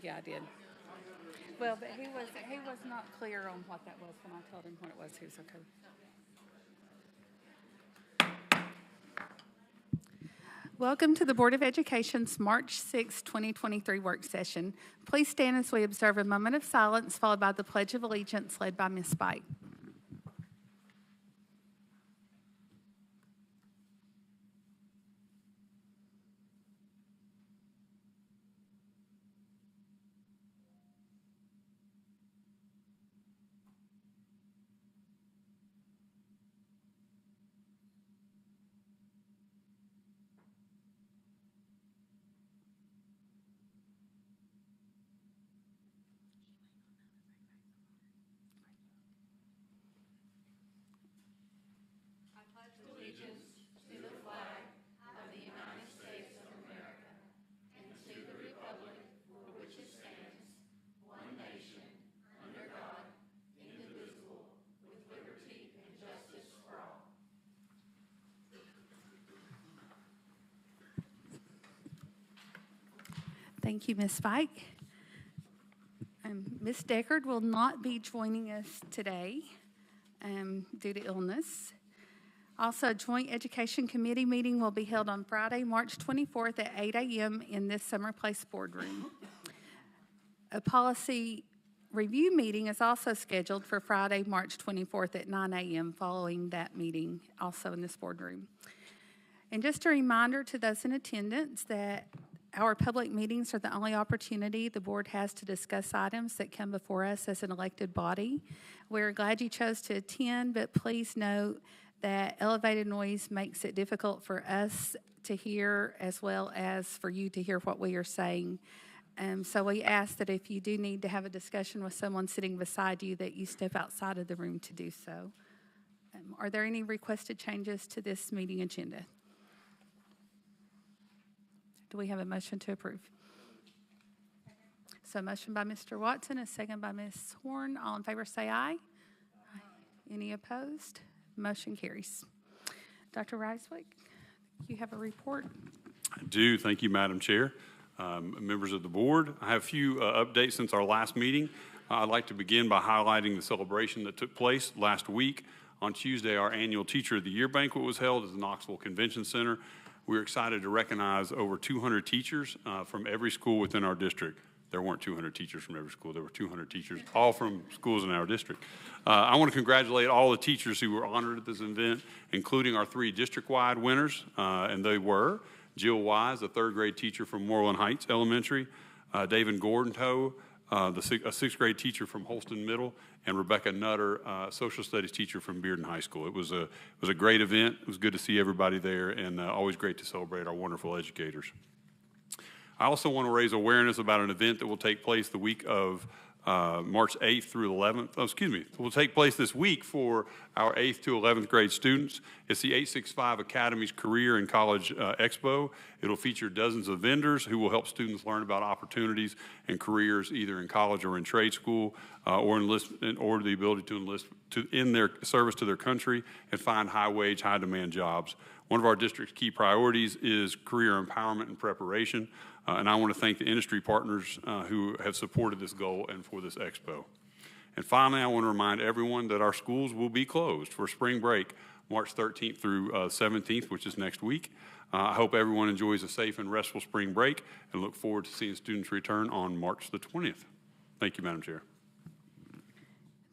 Yeah, I did. Well, but he was not clear on what that was when I told him what it was. He was okay. Welcome to the Board of Education's March 6, 2023 work session. Please stand as we observe a moment of silence followed by the Pledge of Allegiance led by Ms. Spike. Thank you, Ms. Spike. Ms. Deckard will not be joining us today due to illness. Also, a joint education committee meeting will be held on Friday, March 24th at 8 a.m. in this Summer Place boardroom. A policy review meeting is also scheduled for Friday, March 24th at 9 a.m. following that meeting, also in this boardroom. And just a reminder to those in attendance that our public meetings are the only opportunity the board has to discuss items that come before us as an elected body. We're glad you chose to attend, but please note that elevated noise makes it difficult for us to hear as well as for you to hear what we are saying. So we ask that if you do need to have a discussion with someone sitting beside you, that you step outside of the room to do so. Are there any requested changes to this meeting agenda? Do we have a motion to approve? So motion by Mr. Watson, a second by Ms. Horn. All in favor say aye. Aye. Any opposed? Motion carries. Dr. Reiswick, you have a report? I do. Thank you, Madam Chair. Members of the board, I have a few updates since our last meeting. I'd like to begin by highlighting the celebration that took place last week. On Tuesday, our annual Teacher of the Year banquet was held at the Knoxville Convention Center. We're excited to recognize over 200 teachers from every school within our district. There weren't 200 teachers from every school. There were 200 teachers, all from schools in our district. I want to congratulate all the teachers who were honored at this event, including our 3 district-wide winners, and they were Jill Wise, a 3rd grade teacher from Moreland Heights Elementary, David Gordontoe, a 6th grade teacher from Holston Middle, and Rebecca Nutter, a social studies teacher from Bearden High School. It was a great event. It was good to see everybody there, and always great to celebrate our wonderful educators. I also want to raise awareness about an event that will take place the week of March 8th through 11th. It will take place this week for our 8th to 11th grade students. It's the 865 Academy's Career and College Expo. It'll feature dozens of vendors who will help students learn about opportunities and careers either in college or in trade school, or the ability to enlist in their service to their country and find high-wage, high-demand jobs. One of our district's key priorities is career empowerment and preparation, and I want to thank the industry partners who have supported this goal and for this expo. And finally, I want to remind everyone that our schools will be closed for spring break, March 13th through 17th, which is next week. I hope everyone enjoys a safe and restful spring break and look forward to seeing students return on March the 20th. Thank you, Madam Chair.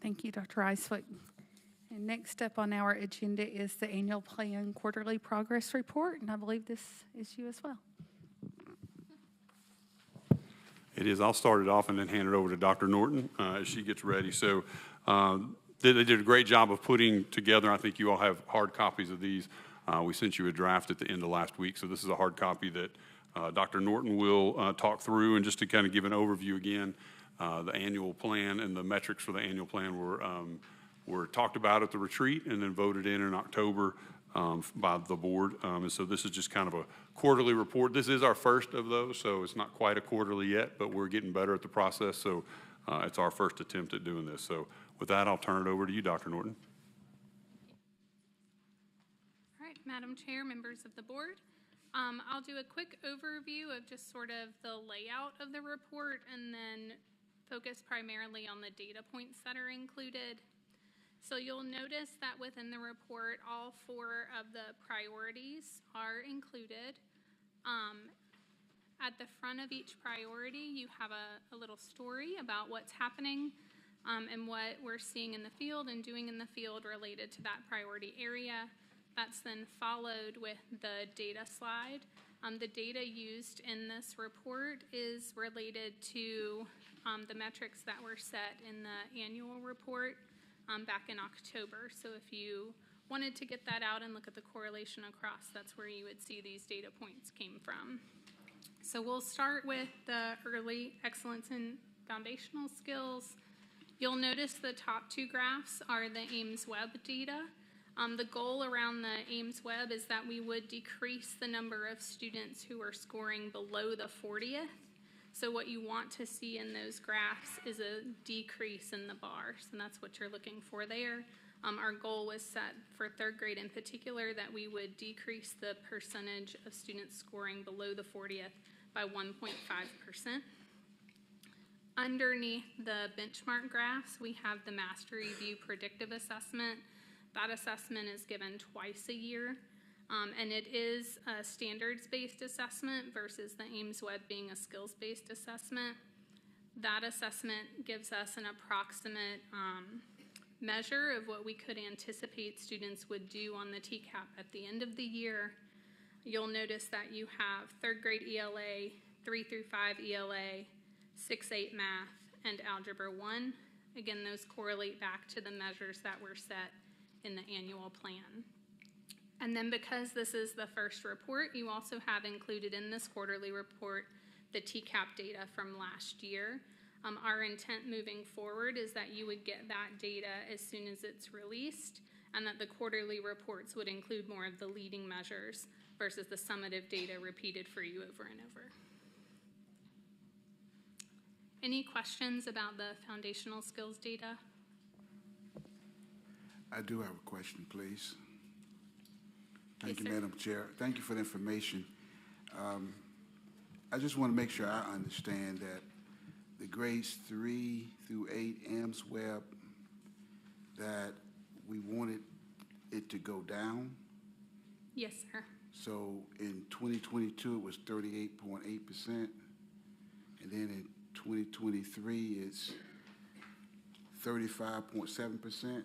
Thank you, Dr. Reiswick. And next up on our agenda is the annual plan quarterly progress report, and I believe this is you as well. It is. I'll start it off and then hand it over to Dr. Norton as she gets ready. So they did a great job of putting together. I think you all have hard copies of these. We sent you a draft at the end of last week, so this is a hard copy that Dr. Norton will talk through. And just to kind of give an overview again, the annual plan and the metrics for the annual plan were talked about at the retreat and then voted in October by the board. And so this is just kind of a quarterly report. This is our first of those, so it's not quite a quarterly yet, but we're getting better at the process. So it's our first attempt at doing this. So with that, I'll turn it over to you, Dr. Norton. All right, Madam Chair, members of the board. I'll do a quick overview of just sort of the layout of the report and then focus primarily on the data points that are included. So you'll notice that within the report, all 4 of the priorities are included. At the front of each priority, you have a little story about what's happening and what we're seeing in the field and doing in the field related to that priority area. That's then followed with the data slide. The data used in this report is related to the metrics that were set in the annual report back in October. So if you wanted to get that out and look at the correlation across, that's where you would see these data points came from. So we'll start with the early excellence in foundational skills. You'll notice the top 2 graphs are the Ames Web data. The goal around the Ames Web is that we would decrease the number of students who are scoring below the 40th. So what you want to see in those graphs is a decrease in the bars, and that's what you're looking for there. Our goal was set for 3rd grade in particular that we would decrease the percentage of students scoring below the 40th by 1.5%. Underneath the benchmark graphs, we have the Mastery View Predictive Assessment. That assessment is given twice a year, and it is a standards-based assessment versus the Ames Web being a skills-based assessment. That assessment gives us an approximate measure of what we could anticipate students would do on the TCAP at the end of the year. You'll notice that you have 3rd grade ELA, 3 through 5 ELA, 6-8 math, and Algebra 1. Again, those correlate back to the measures that were set in the annual plan. And then because this is the first report, you also have included in this quarterly report the TCAP data from last year. Our intent moving forward is that you would get that data as soon as it's released, and that the quarterly reports would include more of the leading measures versus the summative data repeated for you over and over. Any questions about the foundational skills data? I do have a question, please. Thank Yes, you, sir. Madam Chair. Thank you for the information. I just want to make sure I understand that the grades 3 through 8 Ames Web, that we wanted it to go down. Yes, sir. So in 2022, it was 38.8%. And then in 2023, it's 35.7%.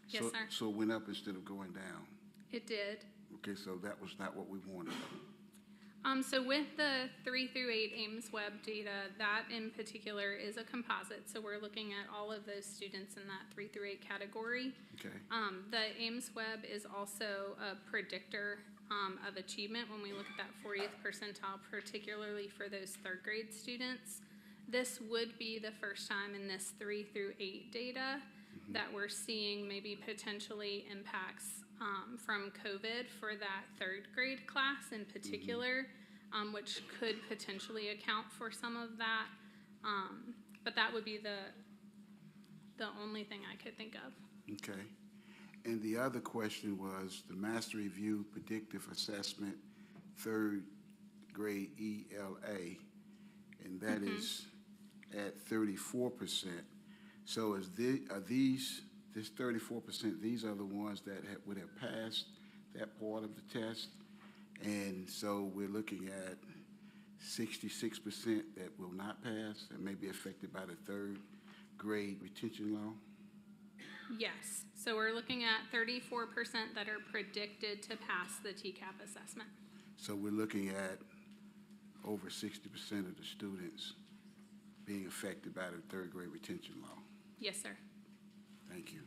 Yes, sir. So it went up instead of going down. It did. Okay, so that was not what we wanted. So with the 3 through 8 Ames Web data, that in particular is a composite. So we're looking at all of those students in that 3 through 8 category. Okay. The Ames Web is also a predictor of achievement when we look at that 40th percentile, particularly for those 3rd grade students. This would be the first time in this 3 through 8 data that we're seeing maybe potentially impacts from COVID for that 3rd grade class in particular, which could potentially account for some of that. But that would be the only thing I could think of. Okay. And the other question was the Mastery View Predictive Assessment 3rd grade ELA, and that is at 34%. So this 34%, these are the ones that would have passed that part of the test. And so we're looking at 66% that will not pass and may be affected by the 3rd grade retention law. Yes. So we're looking at 34% that are predicted to pass the TCAP assessment. So we're looking at over 60% of the students being affected by the 3rd grade retention law. Yes, sir. Thank you.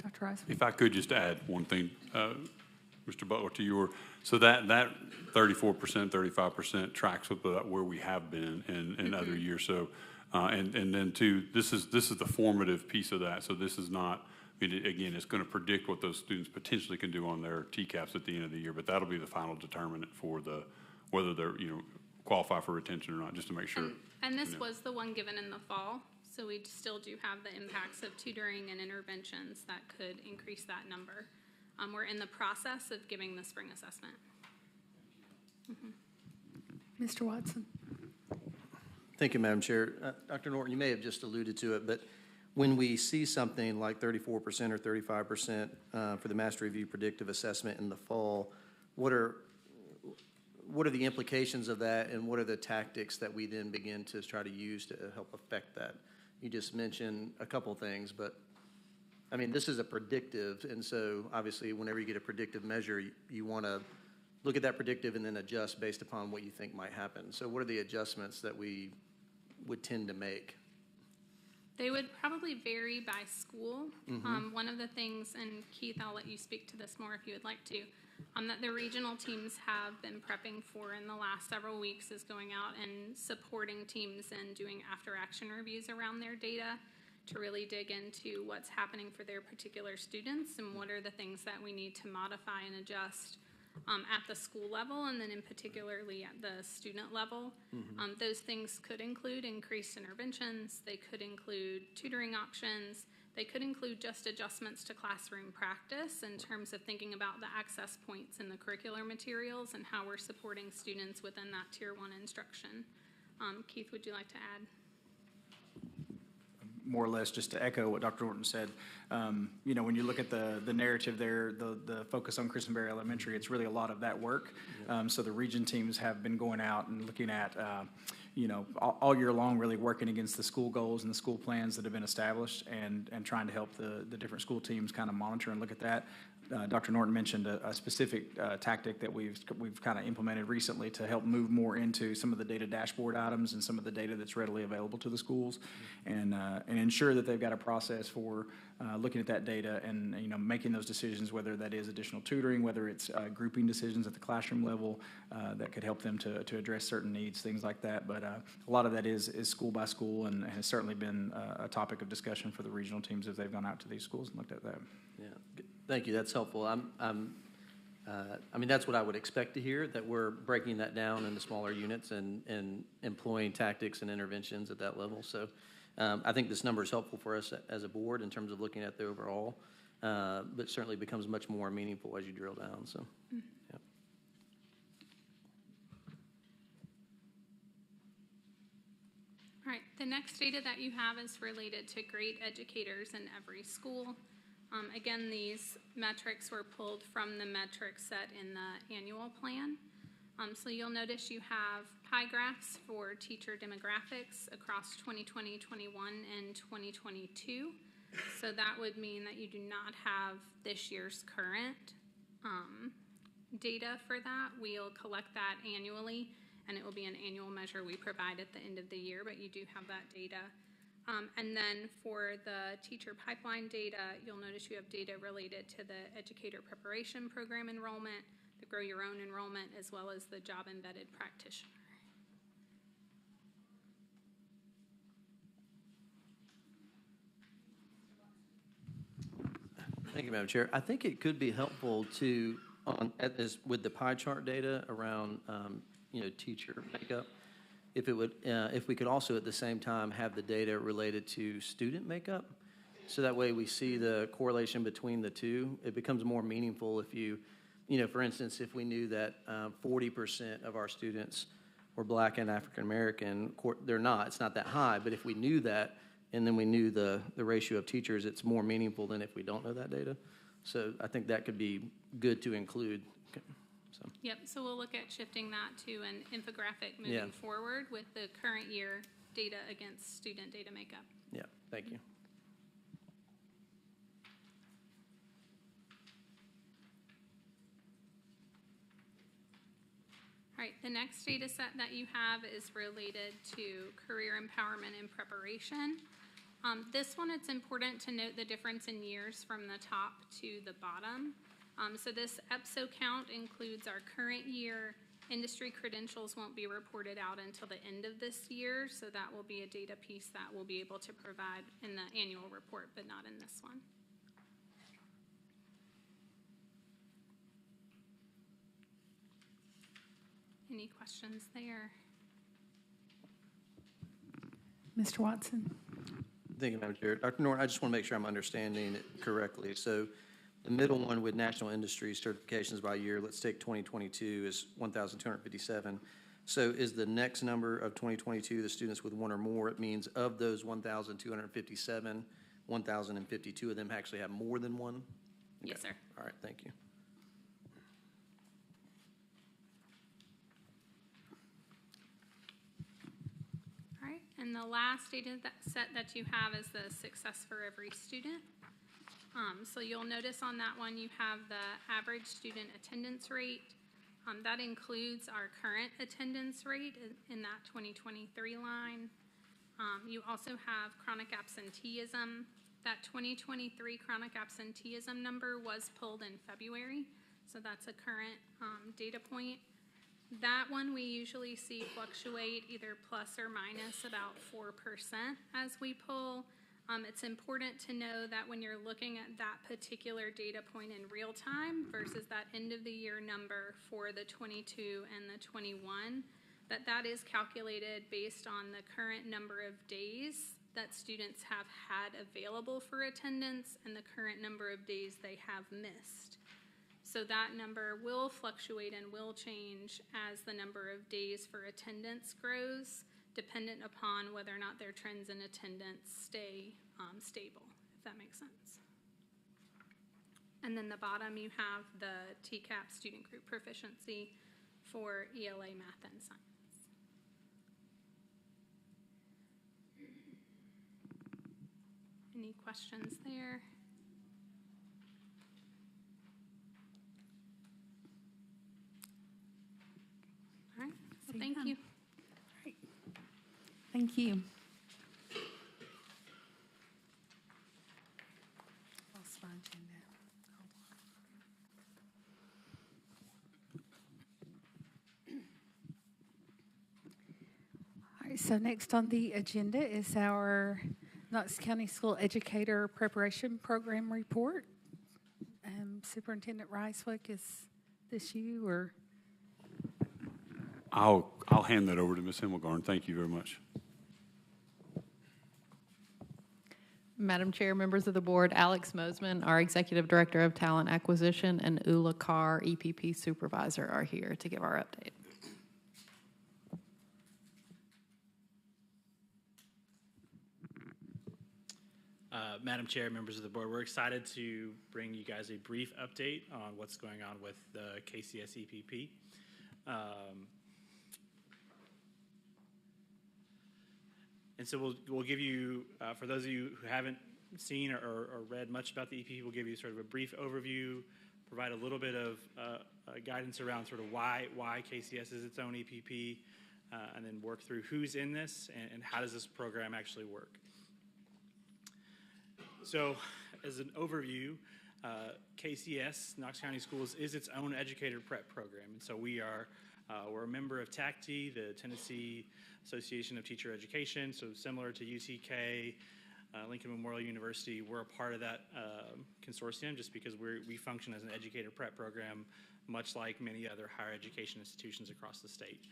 Dr. Rice? If I could just add one thing, Mr. Butler, to your, so that 34%, 35% tracks with where we have been in other years. So, and then too, this is the formative piece of that. So this is not, I mean, again, it's going to predict what those students potentially can do on their TCAPs at the end of the year, but that'll be the final determinant for whether they're, qualify for retention or not, just to make sure. And this was the one given in the fall, so we still do have the impacts of tutoring and interventions that could increase that number. we're in the process of giving the spring assessment. Mr. Watson? Thank you, Madam Chair. Dr. Norton, you may have just alluded to it, but when we see something like 34% or 35% for the master review predictive assessment in the fall, what are the implications of that, and what are the tactics that we then begin to try to use to help affect that? You just mentioned a couple things, but I mean, this is a predictive, and so obviously whenever you get a predictive measure, you want to look at that predictive and then adjust based upon what you think might happen. So what are the adjustments that we would tend to make? They would probably vary by school. One of the things, and Keith, I'll let you speak to this more if you would like to, that the regional teams have been prepping for in the last several weeks is going out and supporting teams and doing after-action reviews around their data to really dig into what's happening for their particular students and what are the things that we need to modify and adjust at the school level, and then in particularly at the student level. Those things could include increased interventions, they could include tutoring options, they could include just adjustments to classroom practice in terms of thinking about the access points in the curricular materials and how we're supporting students within that Tier 1 instruction. Keith, would you like to add? More or less just to echo what Dr. Norton said, you know, when you look at the narrative there, the focus on Christenberry Elementary, it's really a lot of that work. So the region teams have been going out and looking at, you know, all year long, really working against the school goals and the school plans that have been established, and trying to help the different school teams kind of monitor and look at that. Dr. Norton mentioned a specific tactic that we've kind of implemented recently to help move more into some of the data dashboard items and some of the data that's readily available to the schools, and ensure that they've got a process for looking at that data and, you know, making those decisions, whether that is additional tutoring, whether it's grouping decisions at the classroom level that could help them to address certain needs, things like that. But a lot of that is school by school, and has certainly been a topic of discussion for the regional teams as they've gone out to these schools and looked at that. Yeah, thank you. That's helpful. I mean, that's what I would expect to hear, that we're breaking that down into smaller units and employing tactics and interventions at that level. So I think this number is helpful for us as a board in terms of looking at the overall, but certainly becomes much more meaningful as you drill down. So, yeah. All right, the next data that you have is related to grade educators in every school. Again, these metrics were pulled from the metrics set in the annual plan. So you'll notice you have pie graphs for teacher demographics across 2020, 21, and 2022. So that would mean that you do not have this year's current data for that. We'll collect that annually, and it will be an annual measure we provide at the end of the year, but you do have that data. And then for the teacher pipeline data, you'll notice you have data related to the educator preparation program enrollment, the Grow Your Own enrollment, as well as the job embedded practitioner. Thank you, Madam Chair. I think it could be helpful to, with the pie chart data around, you know, teacher makeup, if we could also at the same time have the data related to student makeup, so that way we see the correlation between the two. It becomes more meaningful if you know, for instance, if we knew that 40% of our students were Black and African American. They're not, it's not that high, but if we knew that, and then we knew the ratio of teachers, it's more meaningful than if we don't know that data. So I think that could be good to include. So. Yep, so we'll look at shifting that to an infographic moving forward with the current year data against student data makeup. Yeah, thank you. All right, the next data set that you have is related to career empowerment and preparation. This one, it's important to note the difference in years from the top to the bottom. So this EPSO count includes our current year. Industry credentials won't be reported out until the end of this year, so that will be a data piece that we'll be able to provide in the annual report, but not in this one. Any questions there? Mr. Watson? Thank you, Madam Chair. Dr. Norton, I just want to make sure I'm understanding it correctly. So The middle one with national industry certifications by year, let's take 2022 is 1,257. So is the next number of 2022 the students with one or more? It means of those 1,257, 1,052 of them actually have more than one? Yes, Okay. sir. All right, thank you. All right, and the last data set that you have is the success for every student. So you'll notice on that one you have the average student attendance rate. That includes our current attendance rate in that 2023 line. You also have chronic absenteeism. That 2023 chronic absenteeism number was pulled in February, so that's a current data point. That one we usually see fluctuate either plus or minus about 4% as we pull. It's important to know that when you're looking at that particular data point in real time versus that end of the year number for the 22 and the 21, that is calculated based on the current number of days that students have had available for attendance and the current number of days they have missed. So that number will fluctuate and will change as the number of days for attendance grows, dependent upon whether or not their trends in attendance stay stable, if that makes sense. And then the bottom, you have the TCAP student group proficiency for ELA, math, and science. Any questions there? All right, well, thank you. Great. Thank you. Lost my agenda. Hold on. All right, so next on the agenda is our Knox County School Educator Preparation Program Report. Superintendent Ricewick, is this you or? I'll hand that over to Ms. Himmelgarn. Thank you very much. Madam Chair, members of the board, Alex Mosman, our Executive Director of Talent Acquisition, and Ula Carr, EPP Supervisor, are here to give our update. Madam Chair, members of the board, we're excited to bring you guys a brief update on what's going on with the KCS EPP. And so we'll give you, for those of you who haven't seen or read much about the EPP, we'll give you sort of a brief overview, provide a little bit of guidance around sort of why KCS is its own EPP, and then work through who's in this and how does this program actually work. So as an overview, KCS, Knox County Schools, is its own educator prep program. And so we're a member of TACTE, the Tennessee Association of Teacher Education, so similar to UTK, Lincoln Memorial University. We're a part of that consortium just because we function as an educator prep program, much like many other higher education institutions across the state.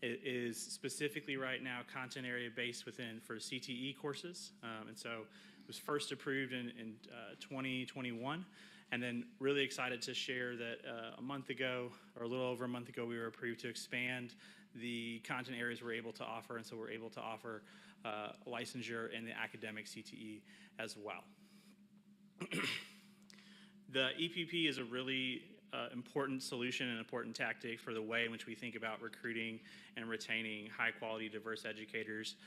It is specifically right now content area based for CTE courses, and so it was first approved in 2021, and then really excited to share that a month ago, or a little over a month ago, we were approved to expand the content areas we're able to offer, and so we're able to offer licensure in the academic CTE as well. The EPP is a really important solution and important tactic for the way in which we think about recruiting and retaining high-quality, diverse educators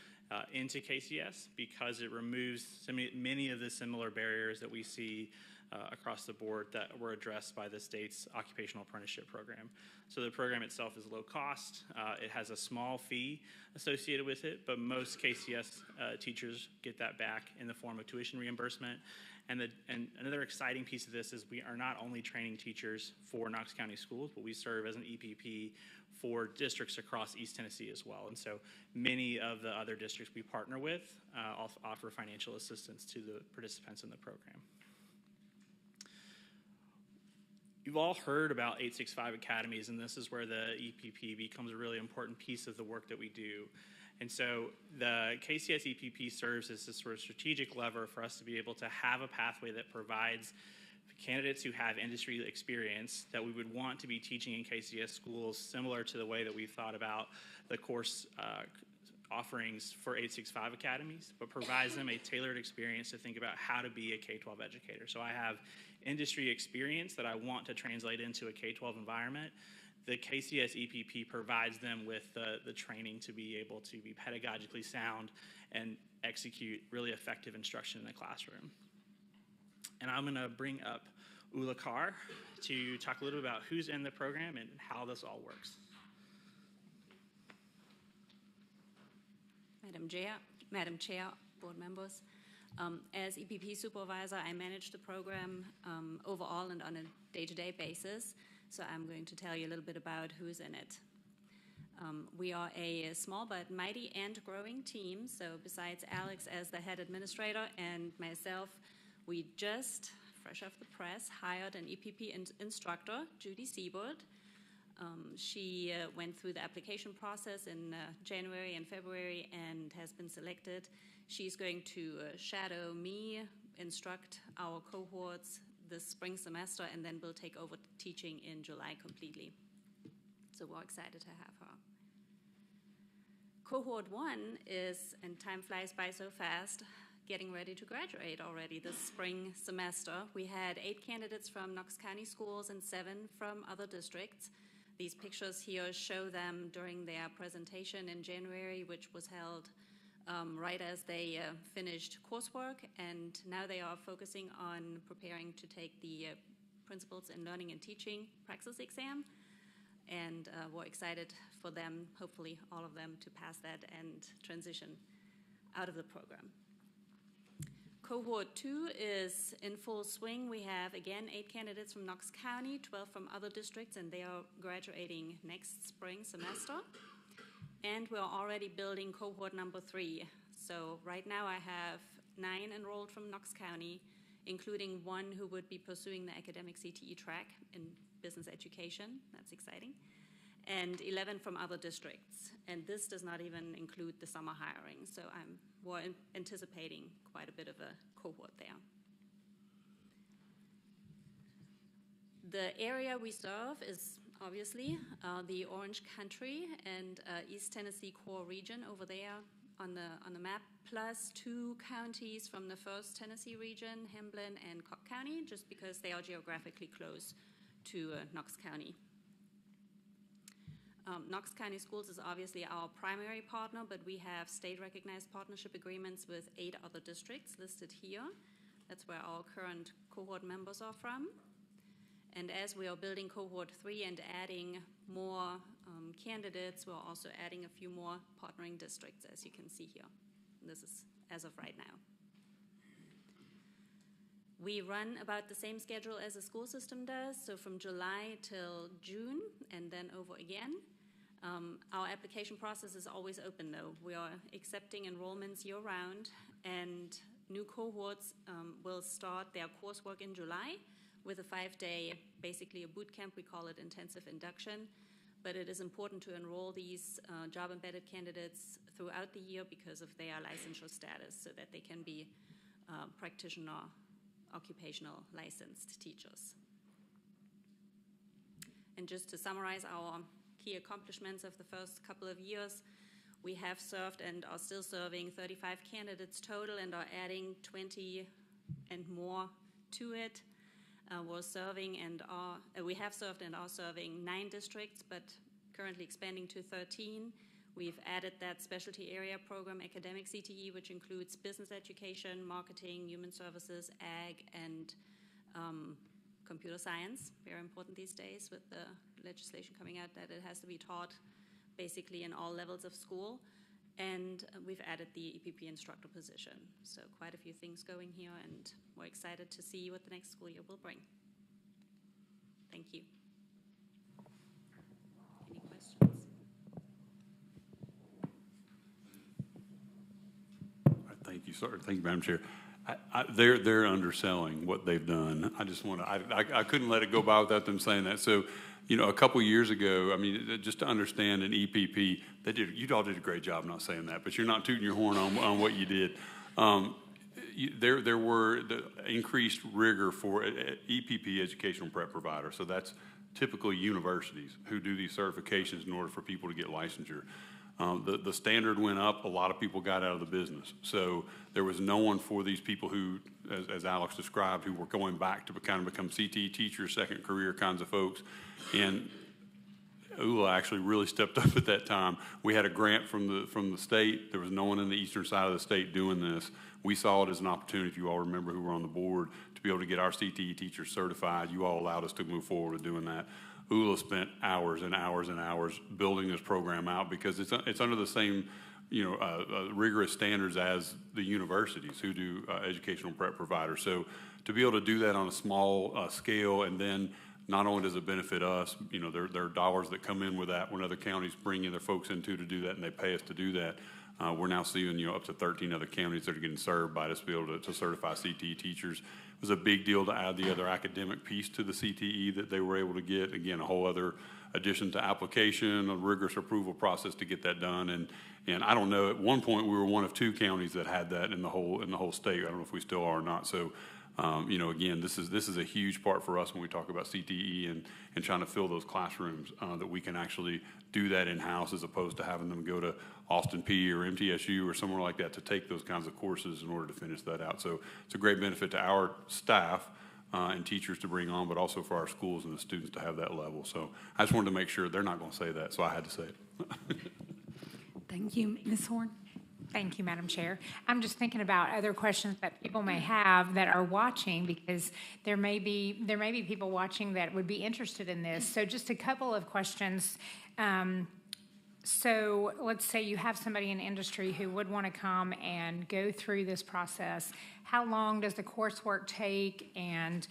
into KCS, because it removes many of the similar barriers that we see across the board that were addressed by the state's occupational apprenticeship program. So the program itself is low cost. It has a small fee associated with it, but most KCS teachers get that back in the form of tuition reimbursement. And another exciting piece of this is we are not only training teachers for Knox County Schools, but we serve as an EPP for districts across East Tennessee as well. And so many of the other districts we partner with also offer financial assistance to the participants in the program. You've all heard about 865 Academies, and this is where the EPP becomes a really important piece of the work that we do. And so the KCS EPP serves as this sort of strategic lever for us to be able to have a pathway that provides candidates who have industry experience that we would want to be teaching in KCS schools, similar to the way that we've thought about the course offerings for 865 academies, but provides them a tailored experience to think about how to be a K-12 educator. So I have industry experience that I want to translate into a K-12 environment. The KCS EPP provides them with the training to be able to be pedagogically sound and execute really effective instruction in the classroom. And I'm going to bring up Ula Carr to talk a little bit about who's in the program and how this all works. Madam Chair, board members, as EPP supervisor, I manage the program overall and on a day-to-day basis. So I'm going to tell you a little bit about who's in it. We are a small but mighty and growing team. So besides Alex as the head administrator and myself, we just, fresh off the press, hired an EPP instructor, Judy Seabird. She went through the application process in January and February and has been selected. She's going to shadow me, instruct our cohorts this spring semester, and then we'll take over teaching in July completely. So we're excited to have her. Cohort 1 is, and time flies by so fast, getting ready to graduate already this spring semester. We had 8 candidates from Knox County schools and 7 from other districts. These pictures here show them during their presentation in January, which was held right as they finished coursework, and now they are focusing on preparing to take the Principles in Learning and Teaching Praxis exam, and we're excited for them, hopefully all of them, to pass that and transition out of the program. Cohort 2 is in full swing. We have, again, 8 candidates from Knox County, 12 from other districts, and they are graduating next spring semester. And we're already building cohort number 3. So right now I have 9 enrolled from Knox County, including 1 who would be pursuing the academic CTE track in business education. That's exciting. And 11 from other districts. And this does not even include the summer hiring. So we're anticipating quite a bit of a cohort there. The area we serve is obviously the Orange Country and East Tennessee core region over there on the map, plus 2 counties from the 1st Tennessee region, Hamblin and Cobb County, just because they are geographically close to Knox County. Knox County Schools is obviously our primary partner, but we have state-recognized partnership agreements with 8 other districts listed here. That's where our current cohort members are from. And as we are building cohort 3 and adding more candidates, we're also adding a few more partnering districts, as you can see here. And this is as of right now. We run about the same schedule as the school system does, so from July till June and then over again. Our application process is always open though. We are accepting enrollments year-round, and new cohorts will start their coursework in July with a 5-day, basically a boot camp. We call it intensive induction, but it is important to enroll these job-embedded candidates throughout the year because of their licensure status, so that they can be practitioner, occupational licensed teachers. And just to summarize our key accomplishments of the first couple of years, we have served and are still serving 35 candidates total and are adding 20 and more to it. We have served and are serving 9 districts, but currently expanding to 13. We've added that specialty area program, academic CTE, which includes business education, marketing, human services, ag, and computer science. Very important these days with the legislation coming out that it has to be taught basically in all levels of school. And we've added the EPP instructor position. So quite a few things going here, and we're excited to see what the next school year will bring. Thank you. Any questions? Thank you, sir. Thank you, Madam Chair. They're underselling what they've done. I just want to, I couldn't let it go by without them saying that. So, you know, a couple years ago, I mean, just to understand an EPP, you all did a great job, not saying that, but you're not tooting your horn on what you did. There were the increased rigor for EPP, educational prep provider. So that's typically universities who do these certifications in order for people to get licensure. The standard went up. A lot of people got out of the business. So there was no one for these people who, as Alex described, who were going back to kind of become CTE teachers, second career kinds of folks. And ULA actually really stepped up at that time. We had a grant from the state. There was no one in the eastern side of the state doing this. We saw it as an opportunity, if you all remember who were on the board, to be able to get our CTE teachers certified. You all allowed us to move forward with doing that. ULA spent hours and hours and hours building this program out because it's under the same rigorous standards as the universities who do educational prep providers. So to be able to do that on a small scale, and then not only does it benefit us, there are dollars that come in with that when other counties bring in their folks in to do that, and they pay us to do that. We're now seeing up to 13 other counties that are getting served by us to be able to certify CTE teachers. It was a big deal to add the other academic piece to the CTE that they were able to get. Again, a whole other addition to application, a rigorous approval process to get that done. And I don't know, at one point we were one of 2 counties that had that in the whole state. I don't know if we still are or not. So again, this is a huge part for us when we talk about CTE and trying to fill those classrooms, that we can actually do that in-house as opposed to having them go to Austin P or MTSU or somewhere like that to take those kinds of courses in order to finish that out. So it's a great benefit to our staff and teachers to bring on, but also for our schools and the students to have that level. So I just wanted to make sure they're not going to say that, so I had to say it. Thank you. Ms. Horn? Thank you, Madam Chair. I'm just thinking about other questions that people may have that are watching, because there may be people watching that would be interested in this. So just a couple of questions. So let's say you have somebody in industry who would want to come and go through this process. How long does the coursework take, and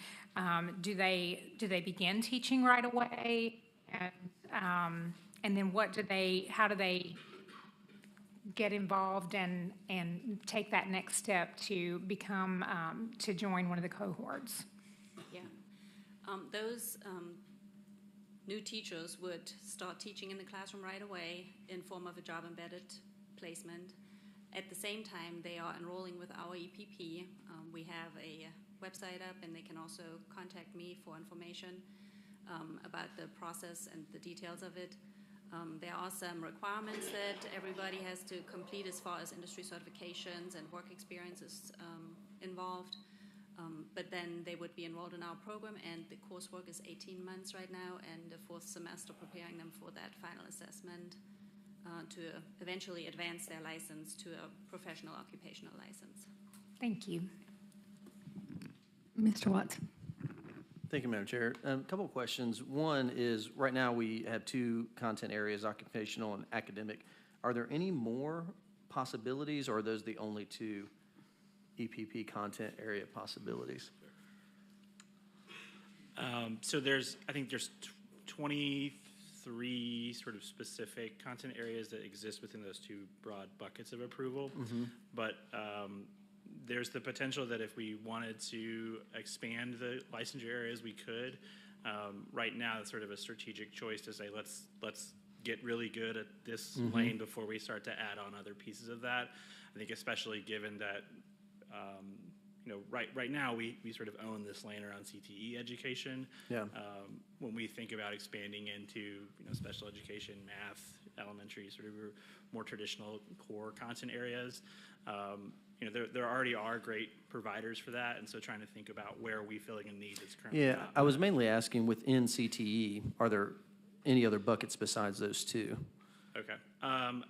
do they begin teaching right away? And then how do they get involved and take that next step to become to join one of the cohorts? Yeah, those new teachers would start teaching in the classroom right away in form of a job embedded placement. At the same time, they are enrolling with our EPP. We have a website up, and they can also contact me for information about the process and the details of it. There are some requirements that everybody has to complete as far as industry certifications and work experiences involved. But then they would be enrolled in our program, and the coursework is 18 months right now, and the 4th semester preparing them for that final assessment to eventually advance their license to a professional occupational license. Thank you. Mr. Watts? Thank you, Madam Chair. A couple of questions. One is, right now we have 2 content areas, occupational and academic. Are there any more possibilities, or are those the only 2 EPP content area possibilities? So I think there's 23 sort of specific content areas that exist within those 2 broad buckets of approval. Mm-hmm. But there's the potential that if we wanted to expand the licensure areas, we could. Right now, it's sort of a strategic choice to say, let's get really good at this lane before we start to add on other pieces of that. I think especially given that, right now we sort of own this lane around CTE education. Yeah. When we think about expanding into special education, math, elementary, sort of more traditional core content areas, there already are great providers for that, and so trying to think about where are we filling a need that's currently not. I was mainly asking, within CTE, are there any other buckets besides those 2? Okay. I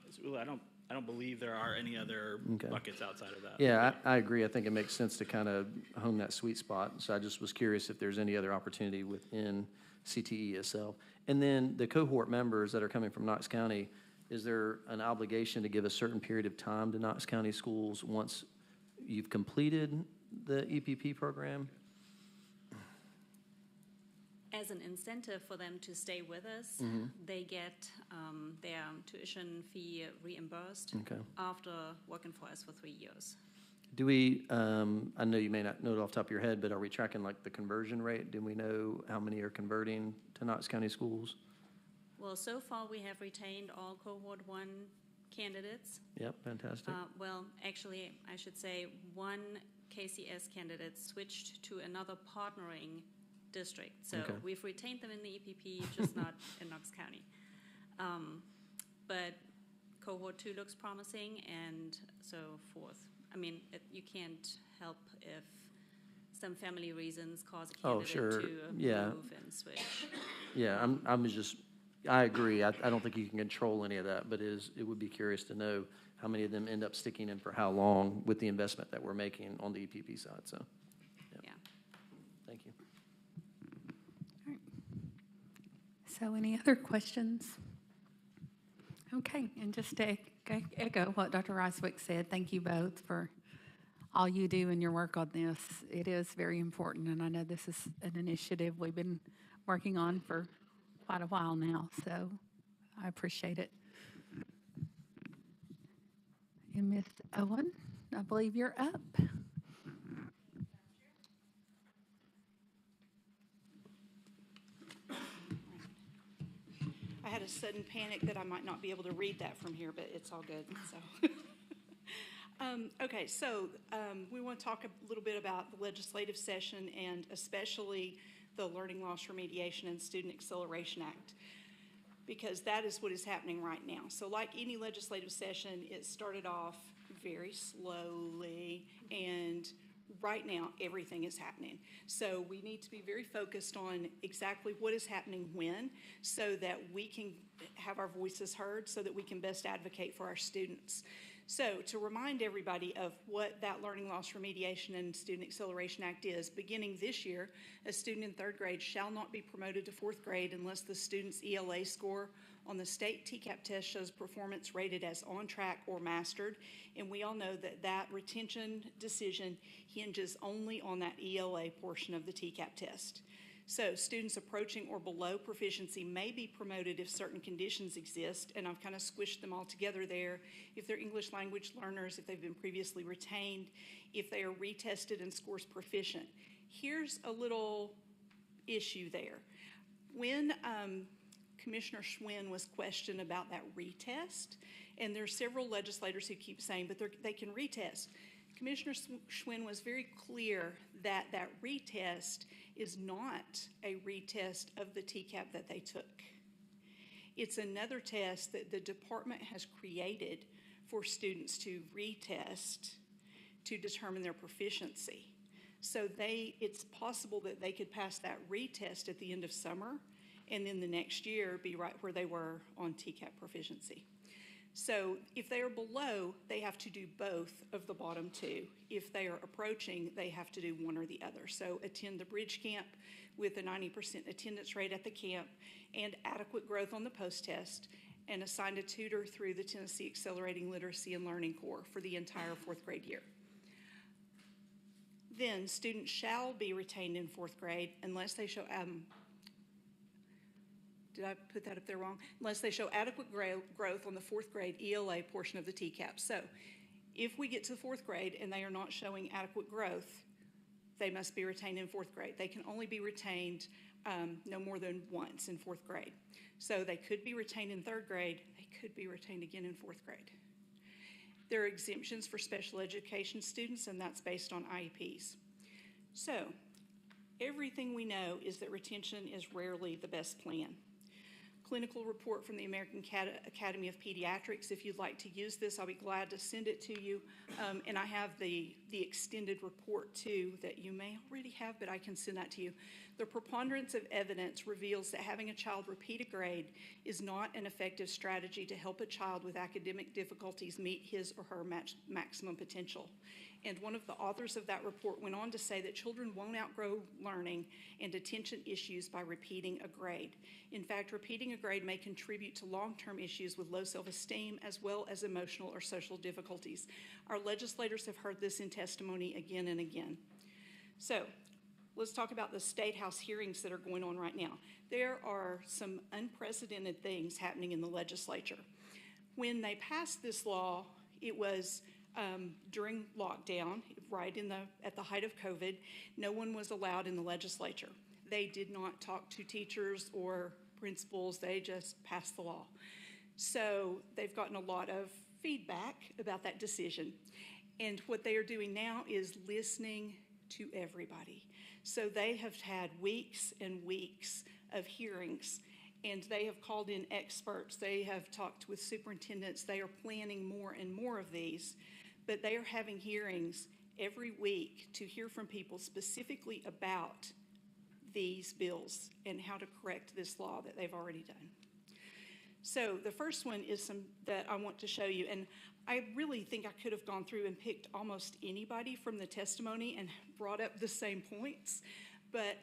don't believe there are any other buckets outside of that. Yeah, I agree. I think it makes sense to kind of hone that sweet spot. So I just was curious if there's any other opportunity within CTE itself. And then the cohort members that are coming from Knox County, is there an obligation to give a certain period of time to Knox County schools once you've completed the EPP program? As an incentive for them to stay with us, they get their tuition fee reimbursed after working for us for 3 years. Do we, I know you may not know it off the top of your head, but are we tracking like the conversion rate? Do we know how many are converting to Knox County schools? Well, so far we have retained all cohort 1 candidates. Yep, fantastic. Well, actually, I should say one KCS candidate switched to another partnering district. So Okay. we've retained them in the EPP, just not in Knox County. But cohort 2 looks promising, and so forth. I mean, you can't help if some family reasons cause a Oh, candidate sure. to Yeah. move and switch. Yeah, I agree. I don't think you can control any of that, but it would be curious to know how many of them end up sticking in for how long with the investment that we're making on the EPP side, so. Yeah. Thank you. So any other questions? Okay, and just to echo what Dr. Reiswick said, thank you both for all you do in your work on this. It is very important, and I know this is an initiative we've been working on for quite a while now, so I appreciate it. And Ms. Owen, I believe you're up. I had a sudden panic that I might not be able to read that from here, but it's all good, so. Okay, so we want to talk a little bit about the legislative session and especially the Learning Loss Remediation and Student Acceleration Act, because that is what is happening right now. So like any legislative session, it started off very slowly, and right now everything is happening. So we need to be very focused on exactly what is happening when, so that we can have our voices heard, so that we can best advocate for our students. So to remind everybody of what that Learning Loss Remediation and Student Acceleration Act is, beginning this year, a student in 3rd grade shall not be promoted to 4th grade unless the student's ELA score on the state TCAP test shows performance rated as on track or mastered. And we all know that that retention decision hinges only on that ELA portion of the TCAP test. So students approaching or below proficiency may be promoted if certain conditions exist, and I've kind of squished them all together there. If they're English language learners, if they've been previously retained, if they are retested and scores proficient. Here's a little issue there. When Commissioner Schwinn was questioned about that retest, and there's several legislators who keep saying, but they can retest. Commissioner Schwinn was very clear that that retest is not a retest of the TCAP that they took. It's another test that the department has created for students to retest to determine their proficiency. So it's possible that they could pass that retest at the end of summer and then the next year be right where they were on TCAP proficiency. So if they are below, they have to do both of the bottom two. If they are approaching, they have to do one or the other. So attend the bridge camp with a 90% attendance rate at the camp and adequate growth on the post-test, and assigned a tutor through the Tennessee Accelerating Literacy and Learning Corps for the entire 4th grade year. Then students shall be retained in 4th grade unless they show did I put that up there wrong? Unless they show adequate growth on the 4th grade ELA portion of the TCAP. So if we get to the 4th grade and they are not showing adequate growth, they must be retained in 4th grade. They can only be retained no more than once in 4th grade. So they could be retained in 3rd grade. They could be retained again in 4th grade. There are exemptions for special education students, and that's based on IEPs. So everything we know is that retention is rarely the best plan. Clinical report from the American Academy of Pediatrics. If you'd like to use this, I'll be glad to send it to you. And I have the extended report too that you may already have, but I can send that to you. The preponderance of evidence reveals that having a child repeat a grade is not an effective strategy to help a child with academic difficulties meet his or her maximum potential. And one of the authors of that report went on to say that children won't outgrow learning and attention issues by repeating a grade. In fact, repeating a grade may contribute to long-term issues with low self-esteem as well as emotional or social difficulties. Our legislators have heard this in testimony again and again. So let's talk about the State House hearings that are going on right now. There are some unprecedented things happening in the legislature. When they passed this law, it was during lockdown, right at the height of COVID. No one was allowed in the legislature. They did not talk to teachers or principals. They just passed the law. So they've gotten a lot of feedback about that decision. And what they are doing now is listening to everybody. So they have had weeks and weeks of hearings, and they have called in experts. They have talked with superintendents. They are planning more and more of these, but they are having hearings every week to hear from people specifically about these bills and how to correct this law that they've already done. So the first one is some that I want to show you, and I really think I could have gone through and picked almost anybody from the testimony and brought up the same points, but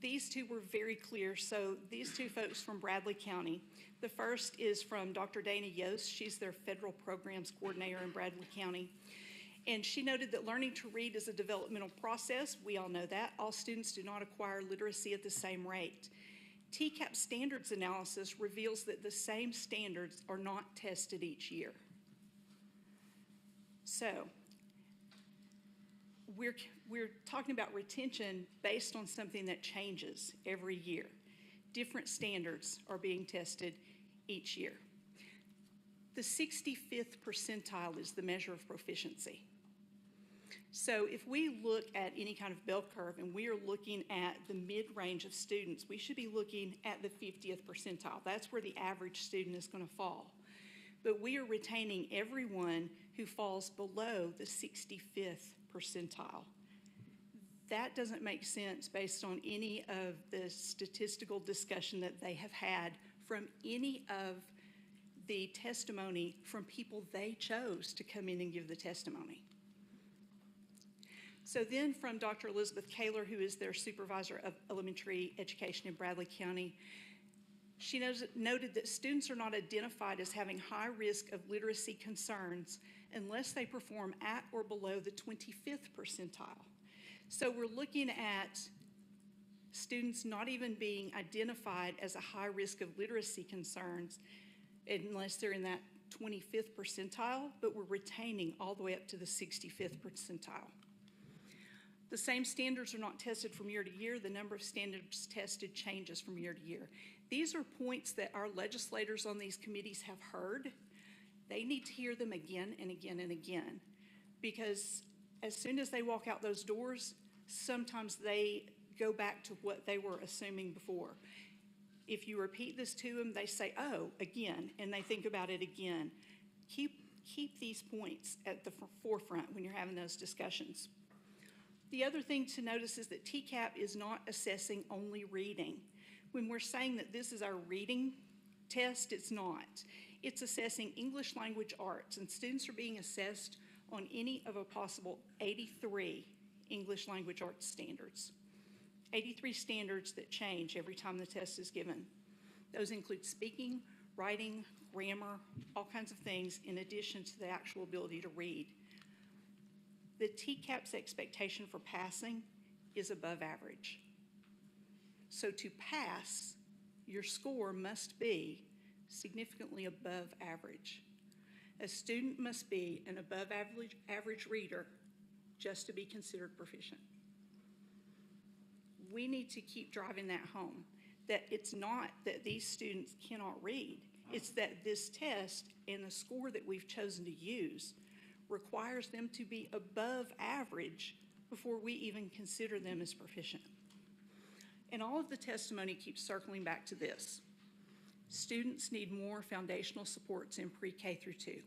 these two were very clear. So these two folks from Bradley County. The first is from Dr. Dana Yost. She's their federal programs coordinator in Bradley County. And she noted that learning to read is a developmental process. We all know that. All students do not acquire literacy at the same rate. TCAP standards analysis reveals that the same standards are not tested each year. So we're talking about retention based on something that changes every year. Different standards are being tested each year. The 65th percentile is the measure of proficiency. So if we look at any kind of bell curve and we are looking at the mid-range of students, we should be looking at the 50th percentile. That's where the average student is going to fall. But we are retaining everyone who falls below the 65th percentile. That doesn't make sense based on any of the statistical discussion that they have had from any of the testimony from people they chose to come in and give the testimony. So then from Dr. Elizabeth Kaler, who is their supervisor of elementary education in Bradley County, she noted that students are not identified as having high risk of literacy concerns unless they perform at or below the 25th percentile. So we're looking at students not even being identified as a high risk of literacy concerns unless they're in that 25th percentile, but we're retaining all the way up to the 65th percentile. The same standards are not tested from year to year. The number of standards tested changes from year to year. These are points that our legislators on these committees have heard. They need to hear them again and again and again, because as soon as they walk out those doors, sometimes they go back to what they were assuming before. If you repeat this to them, they say, oh, again, and they think about it again. Keep these points at the forefront when you're having those discussions. The other thing to notice is that TCAP is not assessing only reading. When we're saying that this is our reading test, it's not. It's assessing English language arts, and students are being assessed on any of a possible 83 English language arts standards. 83 standards that change every time the test is given. Those include speaking, writing, grammar, all kinds of things in addition to the actual ability to read. The TCAP's expectation for passing is above average. So to pass, your score must be significantly above average. A student must be an above average reader just to be considered proficient. We need to keep driving that home, that it's not that these students cannot read, it's that this test and the score that we've chosen to use requires them to be above average before we even consider them as proficient. And all of the testimony keeps circling back to this. Students need more foundational supports in pre-K through 2.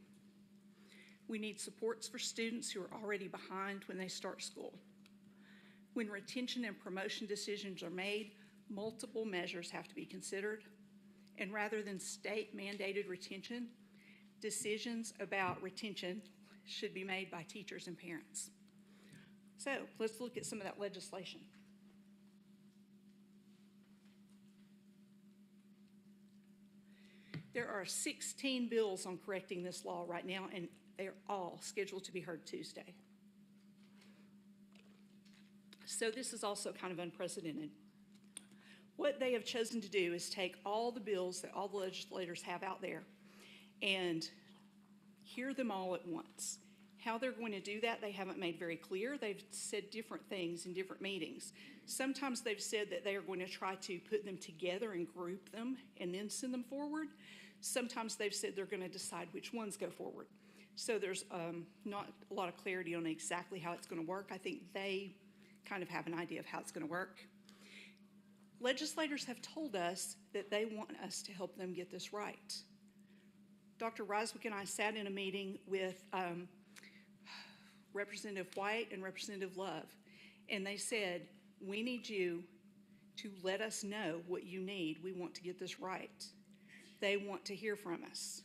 We need supports for students who are already behind when they start school. When retention and promotion decisions are made, multiple measures have to be considered. And rather than state-mandated retention, decisions about retention should be made by teachers and parents. So let's look at some of that legislation. There are 16 bills on correcting this law right now, and they're all scheduled to be heard Tuesday. So this is also kind of unprecedented. What they have chosen to do is take all the bills that all the legislators have out there and hear them all at once. How they're going to do that, they haven't made very clear. They've said different things in different meetings. Sometimes they've said that they are going to try to put them together and group them and then send them forward. Sometimes they've said they're going to decide which ones go forward. So there's not a lot of clarity on exactly how it's going to work. I think they kind of have an idea of how it's going to work. Legislators have told us that they want us to help them get this right. Dr. Riswick and I sat in a meeting with Representative White and Representative Love, and they said, we need you to let us know what you need. We want to get this right. They want to hear from us.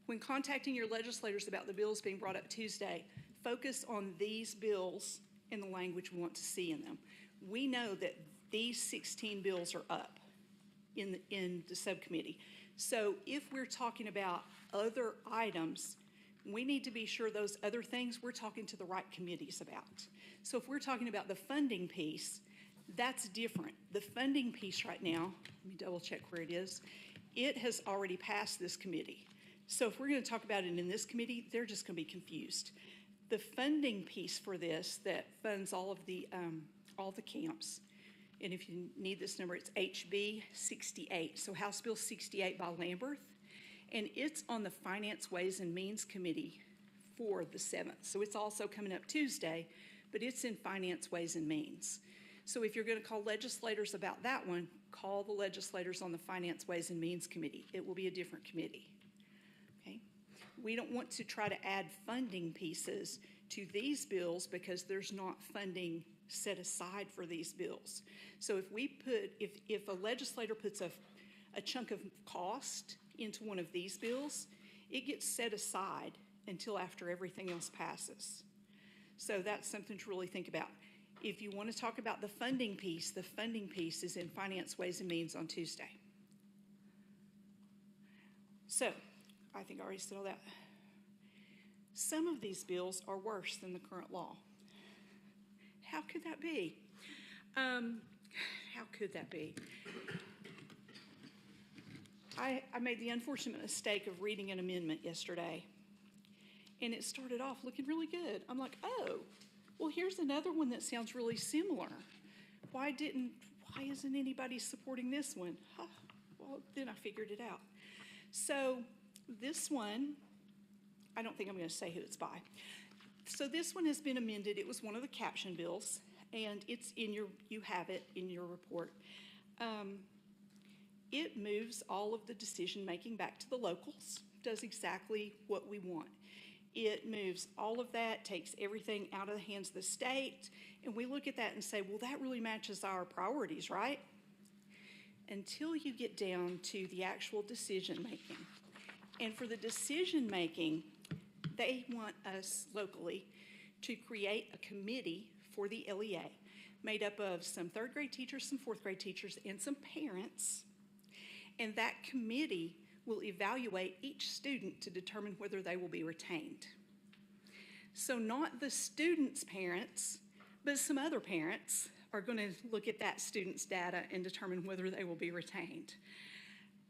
When contacting your legislators about the bills being brought up Tuesday, focus on these bills and the language we want to see in them. We know that these 16 bills are up in the subcommittee. So if we're talking about other items, we need to be sure those other things we're talking to the right committees about. So if we're talking about the funding piece, that's different. The funding piece right now, let me double check where it is, it has already passed this committee. So if we're going to talk about it in this committee, they're just going to be confused. The funding piece for this that funds all the camps, and if you need this number, it's HB 68. So House Bill 68 by Lamberth, and it's on the Finance, Ways, and Means Committee for the 7th. So it's also coming up Tuesday, but it's in Finance, Ways, and Means. So if you're going to call legislators about that one, call the legislators on the Finance, Ways, and Means Committee. It will be a different committee. Okay? We don't want to try to add funding pieces to these bills because there's not funding set aside for these bills. So if a legislator puts a chunk of cost into one of these bills, it gets set aside until after everything else passes. So that's something to really think about. If you want to talk about the funding piece is in Finance, Ways, and Means on Tuesday. So, I think I already said all that. Some of these bills are worse than the current law. How could that be? How could that be? I made the unfortunate mistake of reading an amendment yesterday, and it started off looking really good. I'm like, oh, well, here's another one that sounds really similar. Why isn't anybody supporting this one? Huh. Well, then I figured it out. So this one, I don't think I'm going to say who it's by. So this one has been amended. It was one of the caption bills, and it's you have it in your report. It moves all of the decision-making back to the locals, does exactly what we want. It moves all of that, takes everything out of the hands of the state, and we look at that and say, well, that really matches our priorities, right? Until you get down to the actual decision-making. And for the decision-making, they want us locally to create a committee for the LEA made up of some third grade teachers, some fourth grade teachers, and some parents. And that committee will evaluate each student to determine whether they will be retained. So not the student's parents, but some other parents are going to look at that student's data and determine whether they will be retained.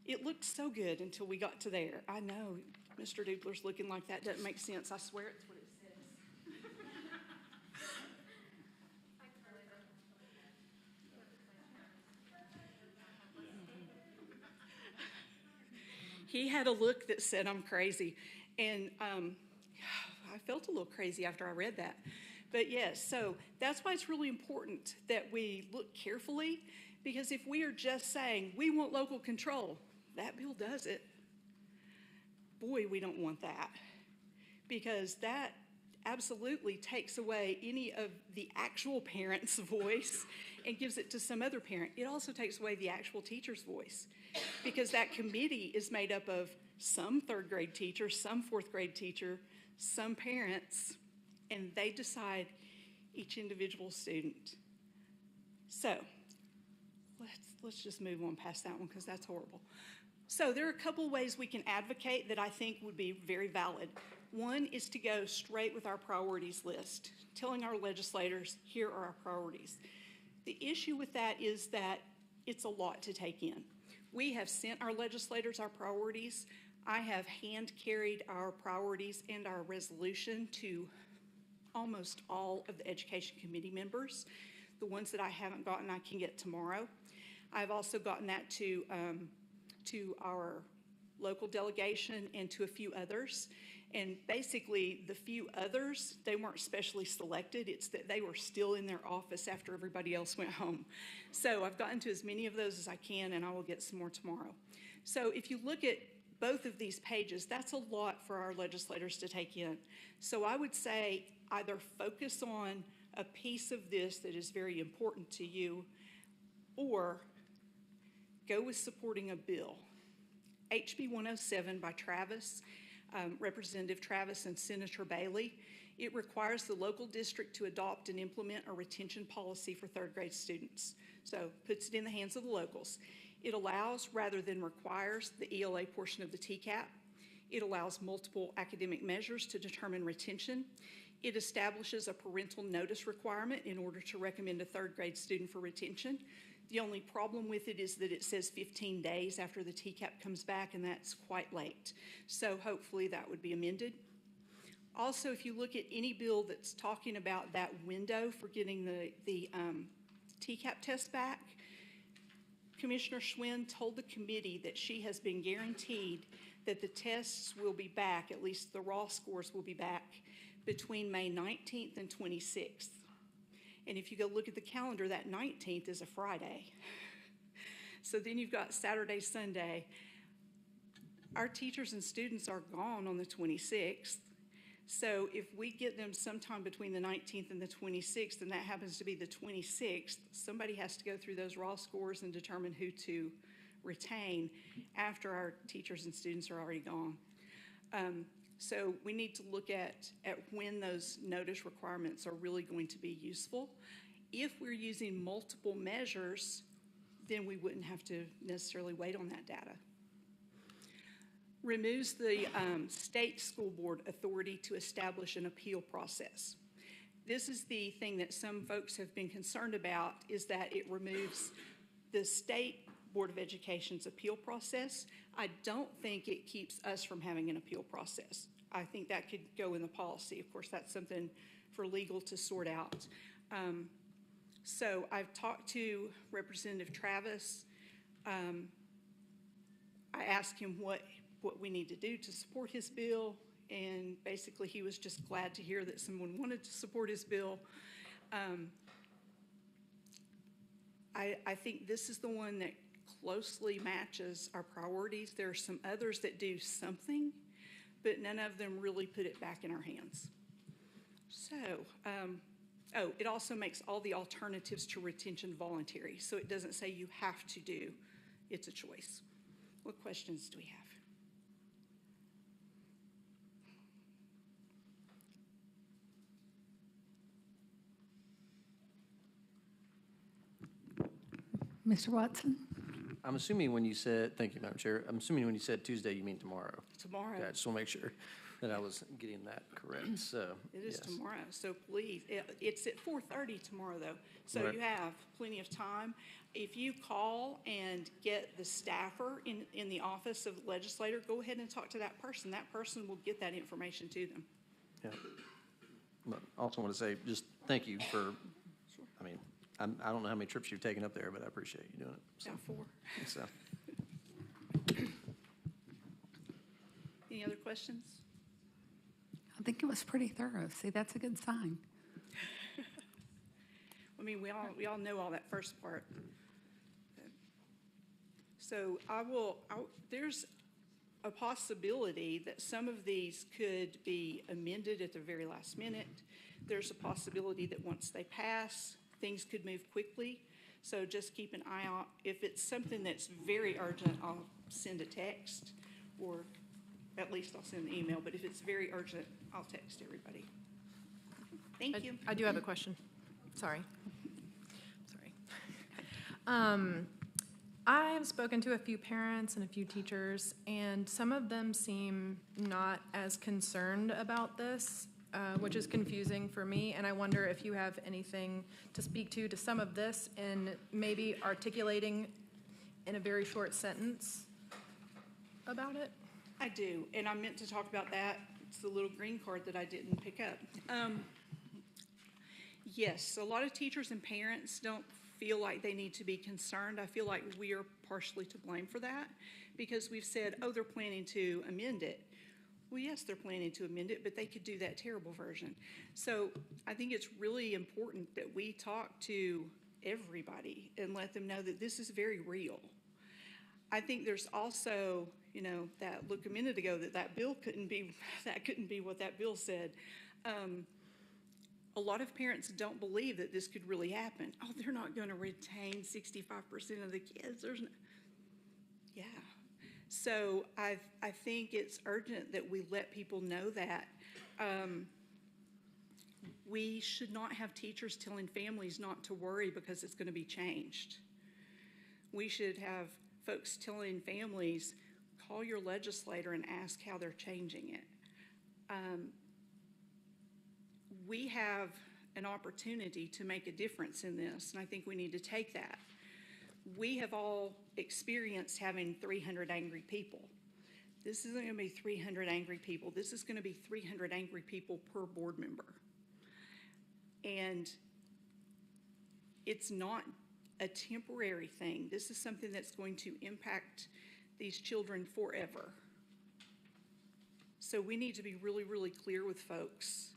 It looked so good until we got to there. I know Mr. Dupler's looking like that doesn't make sense. I swear it's what it says. He had a look that said, I'm crazy. And I felt a little crazy after I read that. But yes, so that's why it's really important that we look carefully, because if we are just saying we want local control, that bill does it. Boy, we don't want that, because that absolutely takes away any of the actual parent's voice and gives it to some other parent. It also takes away the actual teacher's voice, because that committee is made up of some third grade teacher, some fourth grade teacher, some parents, and they decide each individual student. So let's just move on past that one, because that's horrible. So there are a couple of ways we can advocate that I think would be very valid. One is to go straight with our priorities list, telling our legislators, here are our priorities. The issue with that is that it's a lot to take in. We have sent our legislators our priorities. I have hand carried our priorities and our resolution to almost all of the Education Committee members. The ones that I haven't gotten, I can get tomorrow. I've also gotten that to to our local delegation and to a few others. And basically, the few others, they weren't specially selected. It's that they were still in their office after everybody else went home. So I've gotten to as many of those as I can, and I will get some more tomorrow. So if you look at both of these pages, that's a lot for our legislators to take in. So I would say either focus on a piece of this that is very important to you, or go with supporting a bill. HB 107 by Travis, Representative Travis and Senator Bailey. It requires the local district to adopt and implement a retention policy for third grade students. So puts it in the hands of the locals. It allows, rather than requires, the ELA portion of the TCAP. It allows multiple academic measures to determine retention. It establishes a parental notice requirement in order to recommend a third grade student for retention. The only problem with it is that it says 15 days after the TCAP comes back, and that's quite late. So hopefully that would be amended. Also, if you look at any bill that's talking about that window for getting the TCAP test back, Commissioner Schwinn told the committee that she has been guaranteed that the tests will be back, at least the raw scores will be back, between May 19th and 26th. And if you go look at the calendar, that 19th is a Friday. So then you've got Saturday, Sunday. Our teachers and students are gone on the 26th. So if we get them sometime between the 19th and the 26th, and that happens to be the 26th, somebody has to go through those raw scores and determine who to retain after our teachers and students are already gone. So we need to look at when those notice requirements are really going to be useful. If we're using multiple measures, then we wouldn't have to necessarily wait on that data. Removes the state school board authority to establish an appeal process. This is the thing that some folks have been concerned about, is that it removes the state Board of Education's appeal process. I don't think it keeps us from having an appeal process. I think that could go in the policy. Of course, that's something for legal to sort out. So I've talked to Representative Travis. I asked him what we need to do to support his bill, and basically he was just glad to hear that someone wanted to support his bill. I think this is the one that closely matches our priorities. There are some others that do something, but none of them really put it back in our hands. So, it also makes all the alternatives to retention voluntary. So it doesn't say you have to do, it's a choice. What questions do we have? Mr. Watson? I'm assuming when you said, thank you, Madam Chair, I'm assuming when you said Tuesday, you mean tomorrow. Tomorrow. Okay, I just want to make sure that I was getting that correct, so. It is yes. tomorrow, so please, it's at 4:30 tomorrow, though. So Right. you have plenty of time. If you call and get the staffer in the office of the legislator, go ahead and talk to that person. That person will get that information to them. Yeah. But I also want to say, just thank you for, I mean, I don't know how many trips you've taken up there, but I appreciate you doing it. So, About 4. so. Any other questions? I think it was pretty thorough. See, that's a good sign. I mean, we all know all that first part. So there's a possibility that some of these could be amended at the very last minute. There's a possibility that once they pass, things could move quickly. So just keep an eye out. If it's something that's very urgent, I'll send a text, or at least I'll send an email. But if it's very urgent, I'll text everybody. Thank you. I do have a question. Sorry. I have spoken to a few parents and a few teachers, and some of them seem not as concerned about this, which is confusing for me. And I wonder if you have anything to speak to some of this, and maybe articulating in a very short sentence about it. I do, and I meant to talk about that. It's the little green card that I didn't pick up. Yes, a lot of teachers and parents don't feel like they need to be concerned. I feel like we are partially to blame for that because we've said, oh, they're planning to amend it. Well, yes, they're planning to amend it, but they could do that terrible version. So I think it's really important that we talk to everybody and let them know that this is very real. I think there's also, you know, that look a minute ago that bill couldn't be what that bill said. A lot of parents don't believe that this could really happen. Oh, they're not going to retain 65% of the kids. Yeah. So I think it's urgent that we let people know that. We should not have teachers telling families not to worry because it's going to be changed. We should have folks telling families, call your legislator and ask how they're changing it. We have an opportunity to make a difference in this, and I think we need to take that. We have all experienced having 300 angry people. This isn't going to be 300 angry people. This is going to be 300 angry people per board member. And it's not a temporary thing. This is something that's going to impact these children forever. So we need to be really, really clear with folks.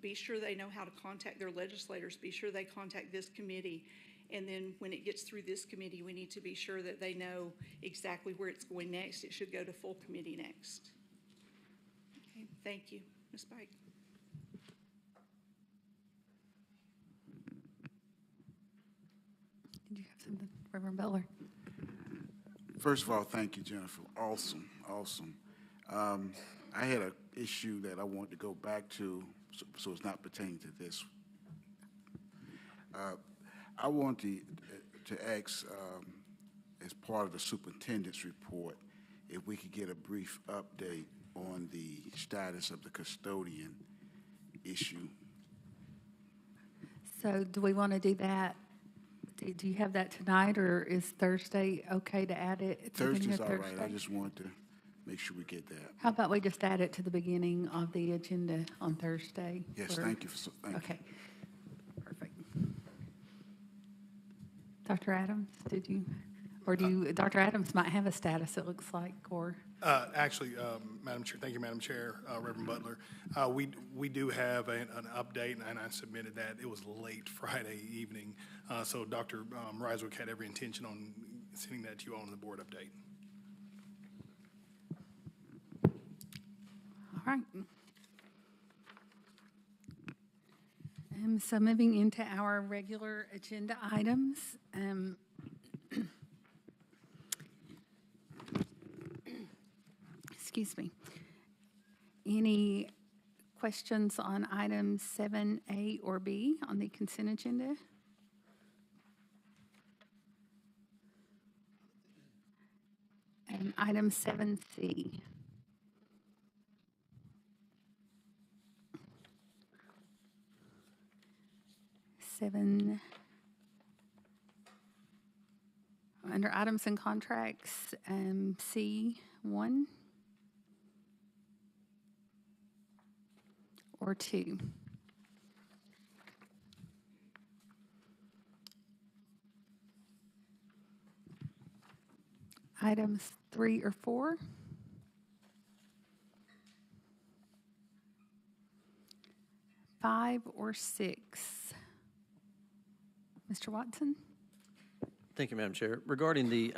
Be sure they know how to contact their legislators. Be sure they contact this committee. And then when it gets through this committee, we need to be sure that they know exactly where it's going next. It should go to full committee next. Okay, thank you. Ms. Pike. Did you have something, Reverend Butler? First of all, thank you, Jennifer. Awesome, awesome. I had an issue that I wanted to go back to, so it's not pertaining to this. I want to ask, as part of the superintendent's report, if we could get a brief update on the status of the custodian issue. So do we want to do that? Do you have that tonight, or is Thursday okay to add it at the beginning of Thursday's all right. Thursday? I just wanted to make sure we get that. How about we just add it to the beginning of the agenda on Thursday? Yes, thank you. Thank Okay, perfect. Dr. Adams, did you, or do you, Dr. Adams might have a status, it looks like, or? Actually, Madam Chair, thank you, Madam Chair, Reverend Butler. We do have an update, and I submitted that. It was late Friday evening, so Dr. Reiswick had every intention on sending that to you all in the board update. All right. So moving into our regular agenda items. Excuse me. Any questions on items 7A or B on the consent agenda? And item 7C. Under items and contracts, C1 or 2. Items 3 or 4. Five or 6. Mr. Watson? Thank you, Madam Chair. Regarding the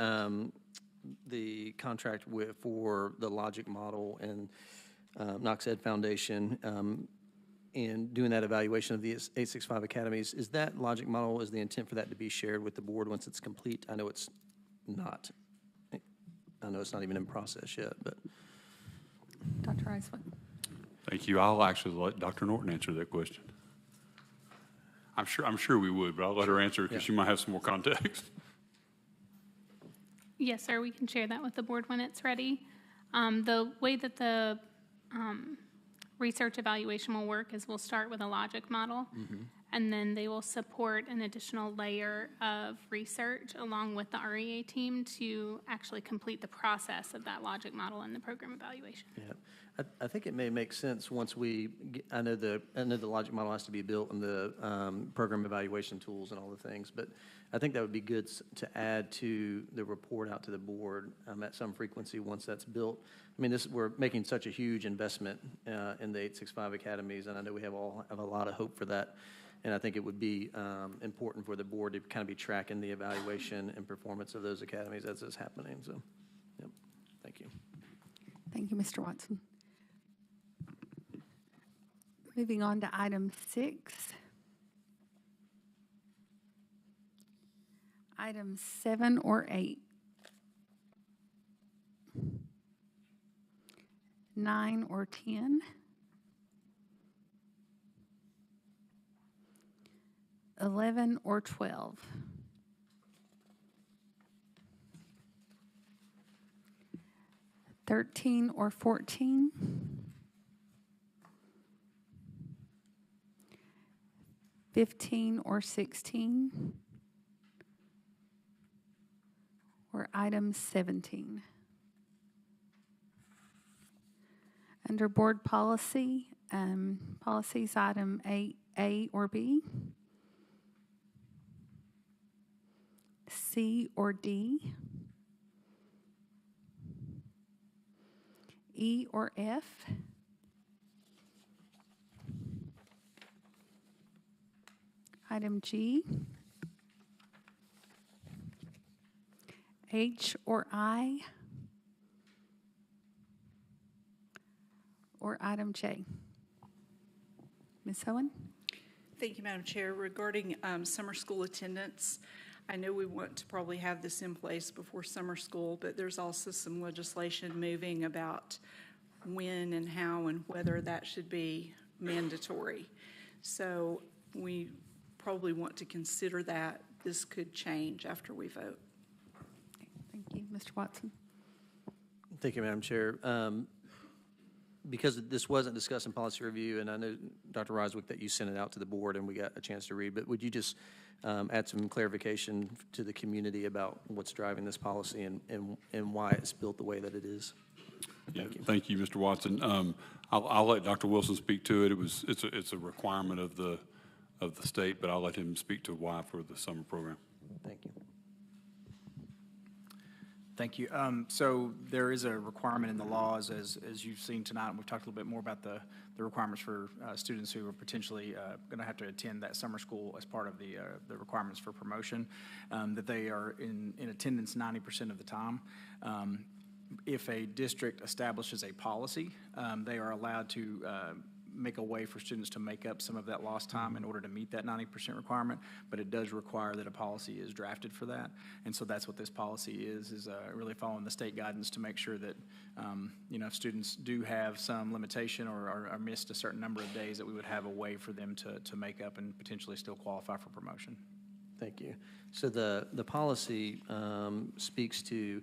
contract for the logic model and Knox Ed Foundation and doing that evaluation of the 865 academies, is that logic model, is the intent for that to be shared with the board once it's complete? I know it's not. I know it's not even in process yet, but. Dr. Reiswick? Thank you. I'll actually let Dr. Norton answer that question. I'm sure we would, but I'll let her answer because she might have some more context. Yes, sir, we can share that with the board when it's ready. The way that the research evaluation will work is we'll start with a logic model, And then they will support an additional layer of research along with the REA team to actually complete the process of that logic model and the program evaluation. Yeah, I think it may make sense once I know the logic model has to be built and the program evaluation tools and all the things, but I think that would be good to add to the report out to the board at some frequency once that's built. I mean, we're making such a huge investment in the 865 academies, and I know we have a lot of hope for that. And I think it would be important for the board to kind of be tracking the evaluation and performance of those academies as it's happening. So, yep, thank you. Thank you, Mr. Watson. Moving on to item 6. Items 7 or 8. 9 or 10. 11 or 12. 13 or 14. 15 or 16. Or item 17. Under board policy, policies item 8A or B. C or D. E or F. Item G. H or I. Or item J. Ms. Owen? Thank you, Madam Chair. Regarding summer school attendance, I know we want to probably have this in place before summer school, but there's also some legislation moving about when and how and whether that should be mandatory. So we probably want to consider that. This could change after we vote. Thank you. Mr. Watson? Thank you, Madam Chair. Because this wasn't discussed in policy review, and I know, Dr. Riswick, that you sent it out to the board and we got a chance to read, but would you just add some clarification to the community about what's driving this policy and why it's built the way that it is? Thank you, Mr. Watson. I'll let Dr. Wilson speak to it. It's a requirement of the state, but I'll let him speak to why for the summer program. Thank you. Thank you. So there is a requirement in the laws, as you've seen tonight, and we've talked a little bit more about the requirements for students who are potentially going to have to attend that summer school as part of the requirements for promotion, that they are in attendance 90% of the time. If a district establishes a policy, they are allowed to make a way for students to make up some of that lost time in order to meet that 90% requirement, but it does require that a policy is drafted for that. And so that's what this policy is really following the state guidance to make sure that, if students do have some limitation or are missed a certain number of days, that we would have a way for them to make up and potentially still qualify for promotion. Thank you. So the policy speaks to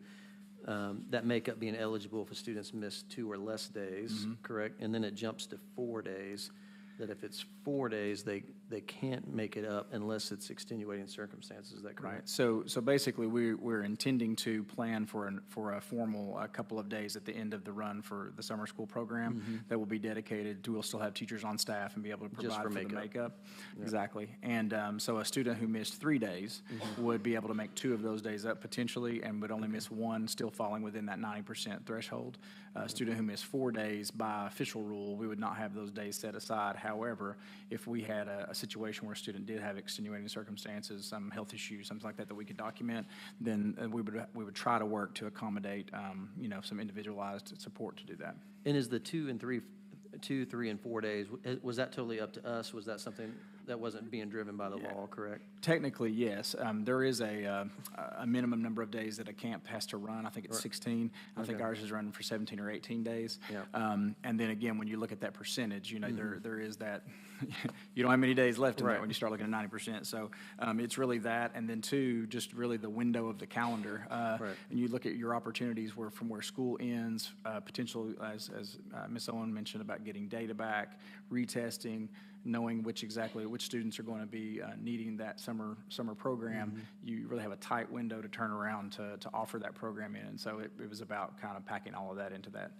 that makeup being eligible if students miss 2 or less days, correct? And then it jumps to 4 days, that if it's 4 days, they can't make it up unless it's extenuating circumstances. Is that correct? Right. So basically, we're intending to plan for a formal couple of days at the end of the run for the summer school program that will be dedicated to. We'll still have teachers on staff and be able to provide for the makeup. Yeah. Exactly. And so a student who missed 3 days would be able to make 2 of those days up potentially, and would only miss 1, still falling within that 90% threshold. A student who missed 4 days, by official rule, we would not have those days set aside. However, if we had a situation where a student did have extenuating circumstances, some health issues, something like that we could document, then we would try to work to accommodate some individualized support to do that. And is the 2, 3, and 4 days, was that totally up to us? Was that something that wasn't being driven by the law, correct? Technically, yes. There is a minimum number of days that a camp has to run. I think it's 16. I think ours is running for 17 or 18 days. Yeah. And then again, when you look at that percentage, there is that, you don't have many days left in that when you start looking at 90%. So it's really that. And then 2, just really the window of the calendar. And you look at your opportunities from where school ends, potential, as Ms. Owen mentioned, about getting data back, retesting, knowing which students are going to be needing that summer program, you really have a tight window to turn around to offer that program in. And so it was about kind of packing all of that into that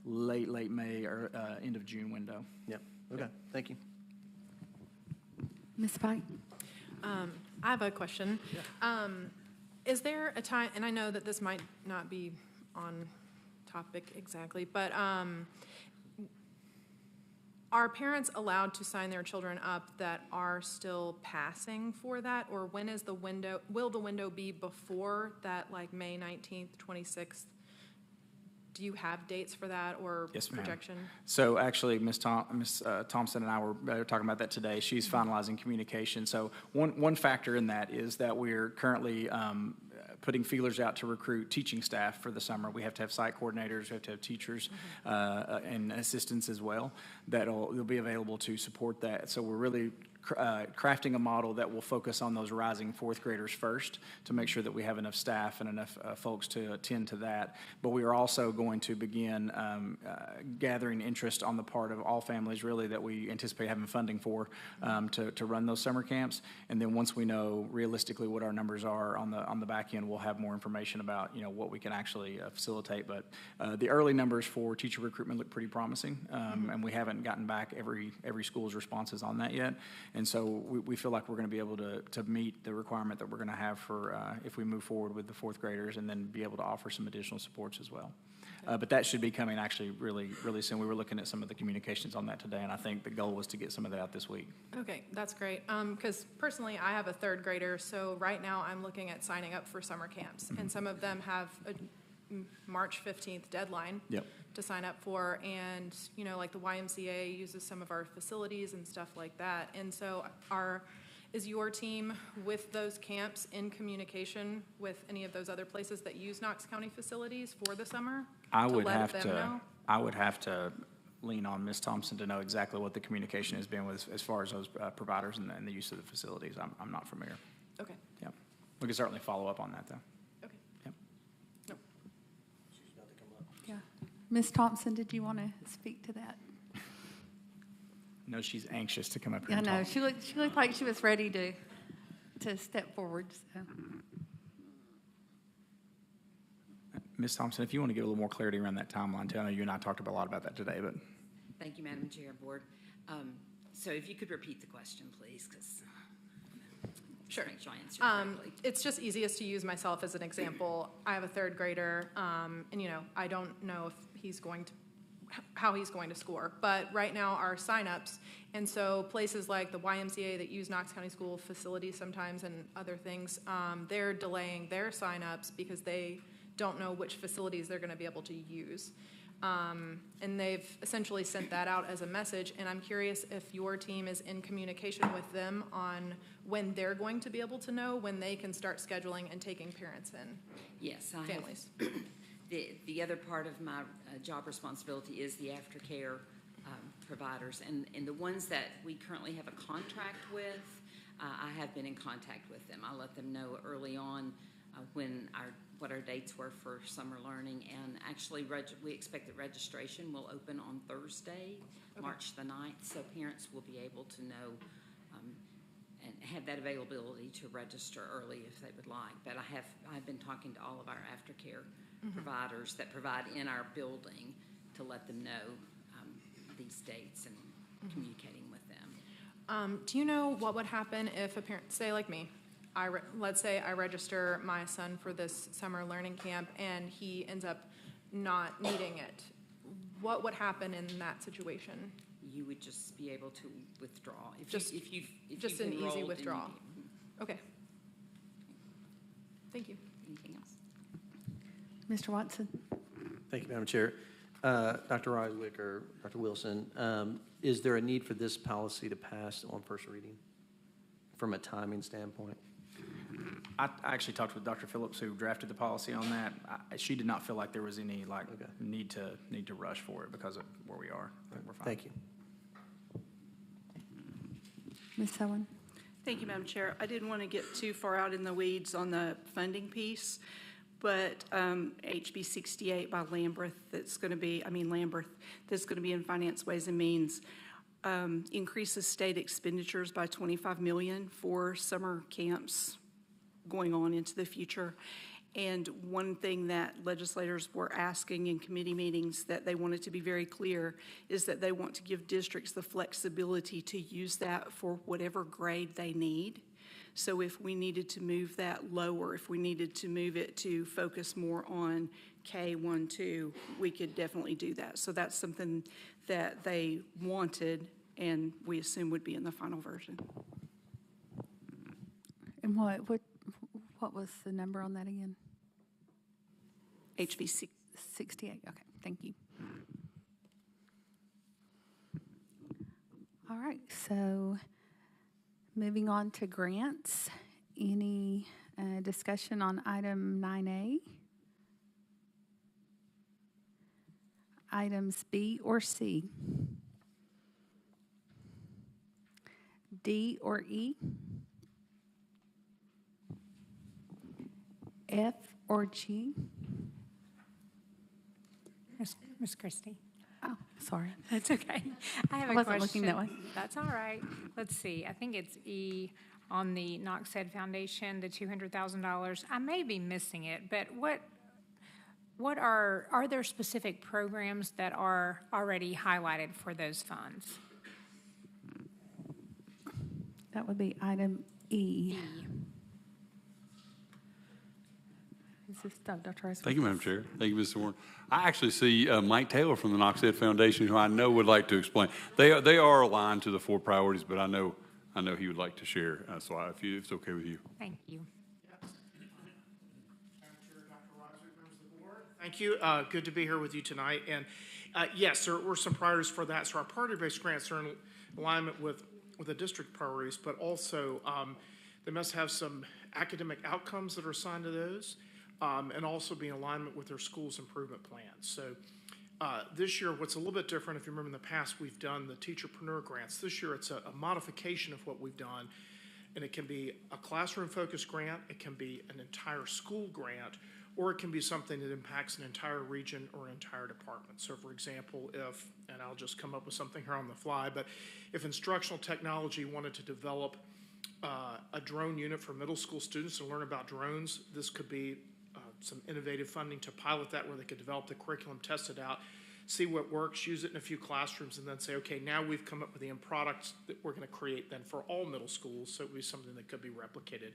late May or end of June window. Yep. Okay. Thank you. Ms. Pike? I have a question. Is there a time, and I know that this might not be on topic exactly, but are parents allowed to sign their children up that are still passing for that? Or when is the window, will the window be before that, like May 19th, 26th? Do you have dates for that or Yes, ma'am. projection? So actually, Ms. Thompson and I were talking about that today. She's finalizing communication. So one factor in that is that we're currently putting feelers out to recruit teaching staff for the summer. We have to have site coordinators, we have to have teachers and assistants as well that'll be available to support that. So we're really crafting a model that will focus on those rising fourth graders first to make sure that we have enough staff and enough folks to attend to that. But we are also going to begin gathering interest on the part of all families really that we anticipate having funding for to run those summer camps. And then once we know realistically what our numbers are on the back end, we'll have more information about what we can actually facilitate. But the early numbers for teacher recruitment look pretty promising, and we haven't gotten back every school's responses on that yet. And so we feel like we're going to be able to meet the requirement that we're going to have for if we move forward with the fourth graders, and then be able to offer some additional supports as well. But that should be coming actually really soon. We were looking at some of the communications on that today, and I think the goal was to get some of that out this week. Okay, that's great. Because personally, I have a third grader, so right now I'm looking at signing up for summer camps, and some of them have a March 15th deadline to sign up for, and like the YMCA uses some of our facilities and stuff like that. And so is your team with those camps in communication with any of those other places that use Knox County facilities for the summer? I would have to lean on Ms. Thompson to know exactly what the communication has been with as far as those providers and the use of the facilities. I'm not familiar. Okay. Yeah, we can certainly follow up on that though. Okay. Yep. No. Yeah. Ms. Thompson, did you want to speak to that? No, she's anxious to come up here Yeah, and no, talk. she looked like she was ready to step forward. So. Ms. Thompson, if you want to give a little more clarity around that timeline, too. I know you and I talked a lot about that today, but. Thank you, Madam Chair, Board. So if you could repeat the question, please, because Sure. make sure I answer correctly. It's just easiest to use myself as an example. I have a third grader, and I don't know if how he's going to score. But right now our signups, and so places like the YMCA that use Knox County School facilities sometimes and other things, they're delaying their signups because they don't know which facilities they're going to be able to use. And they've essentially sent that out as a message, and I'm curious if your team is in communication with them on when they're going to be able to know when they can start scheduling and taking parents in. Yes, families. The other part of my job responsibility is the aftercare providers, and the ones that we currently have a contract with, I have been in contact with them. I let them know early on what our dates were for summer learning, and actually we expect that registration will open on Thursday, March the 9th, so parents will be able to know and have that availability to register early if they would like. But I've been talking to all of our aftercare providers that provide in our building to let them know these dates and communicating with them. Do you know what would happen if a parent, say like me, let's say I register my son for this summer learning camp and he ends up not needing it? What would happen in that situation? You would just be able to withdraw. Just an easy withdrawal. Okay. Thank you. Anything else? Mr. Watson? Thank you, Madam Chair. Dr. Reiswick or Dr. Wilson, is there a need for this policy to pass on first reading from a timing standpoint? I actually talked with Dr. Phillips, who drafted the policy on that. She did not feel like there was any need to rush for it because of where we are. I think we're fine. Thank you. Ms. Owen? Thank you, Madam Chair. I didn't want to get too far out in the weeds on the funding piece, but HB 68 by Lamberth that's going to be in Finance, Ways and Means. increases state expenditures by $25 million for summer camps going on into the future. And one thing that legislators were asking in committee meetings that they wanted to be very clear is that they want to give districts the flexibility to use that for whatever grade they need. So if we needed to move that lower, if we needed to move it to focus more on K1, 2, we could definitely do that. So that's something that they wanted and we assume would be in the final version. And what was the number on that again? HB 68. Okay, thank you. All right, so moving on to grants. Any discussion on item 9A? Items B or C? D or E? F or G? Ms. Christie. Oh, sorry. That's okay. I have a wasn't question. looking that way. That's all right. Let's see. I think it's E on the Knox Head Foundation, the $200,000. I may be missing it, but what are there specific programs that are already highlighted for those funds? That would be item E. Is this Dr. Rice? Thank you, Madam Chair. Thank you, Mr. Warren. I actually see Mike Taylor from the Knox Head Foundation, who I know would like to explain. They are aligned to the 4 priorities, but I know he would like to share. So if it's okay with you. Thank you. Thank you. Good to be here with you tonight. And yes, there were some priorities for that. So our priority-based grants are in alignment with the district priorities, but also they must have some academic outcomes that are assigned to those, and also be in alignment with their school's improvement plans. So this year, what's a little bit different, if you remember in the past, we've done the Teacherpreneur grants. This year, it's a modification of what we've done, and it can be a classroom-focused grant, it can be an entire school grant, or it can be something that impacts an entire region or an entire department. So for example, and I'll just come up with something here on the fly, but if instructional technology wanted to develop a drone unit for middle school students to learn about drones, this could be some innovative funding to pilot that where they could develop the curriculum, test it out, see what works, use it in a few classrooms, and then say, okay, now we've come up with the end products that we're going to create then for all middle schools, so it would be something that could be replicated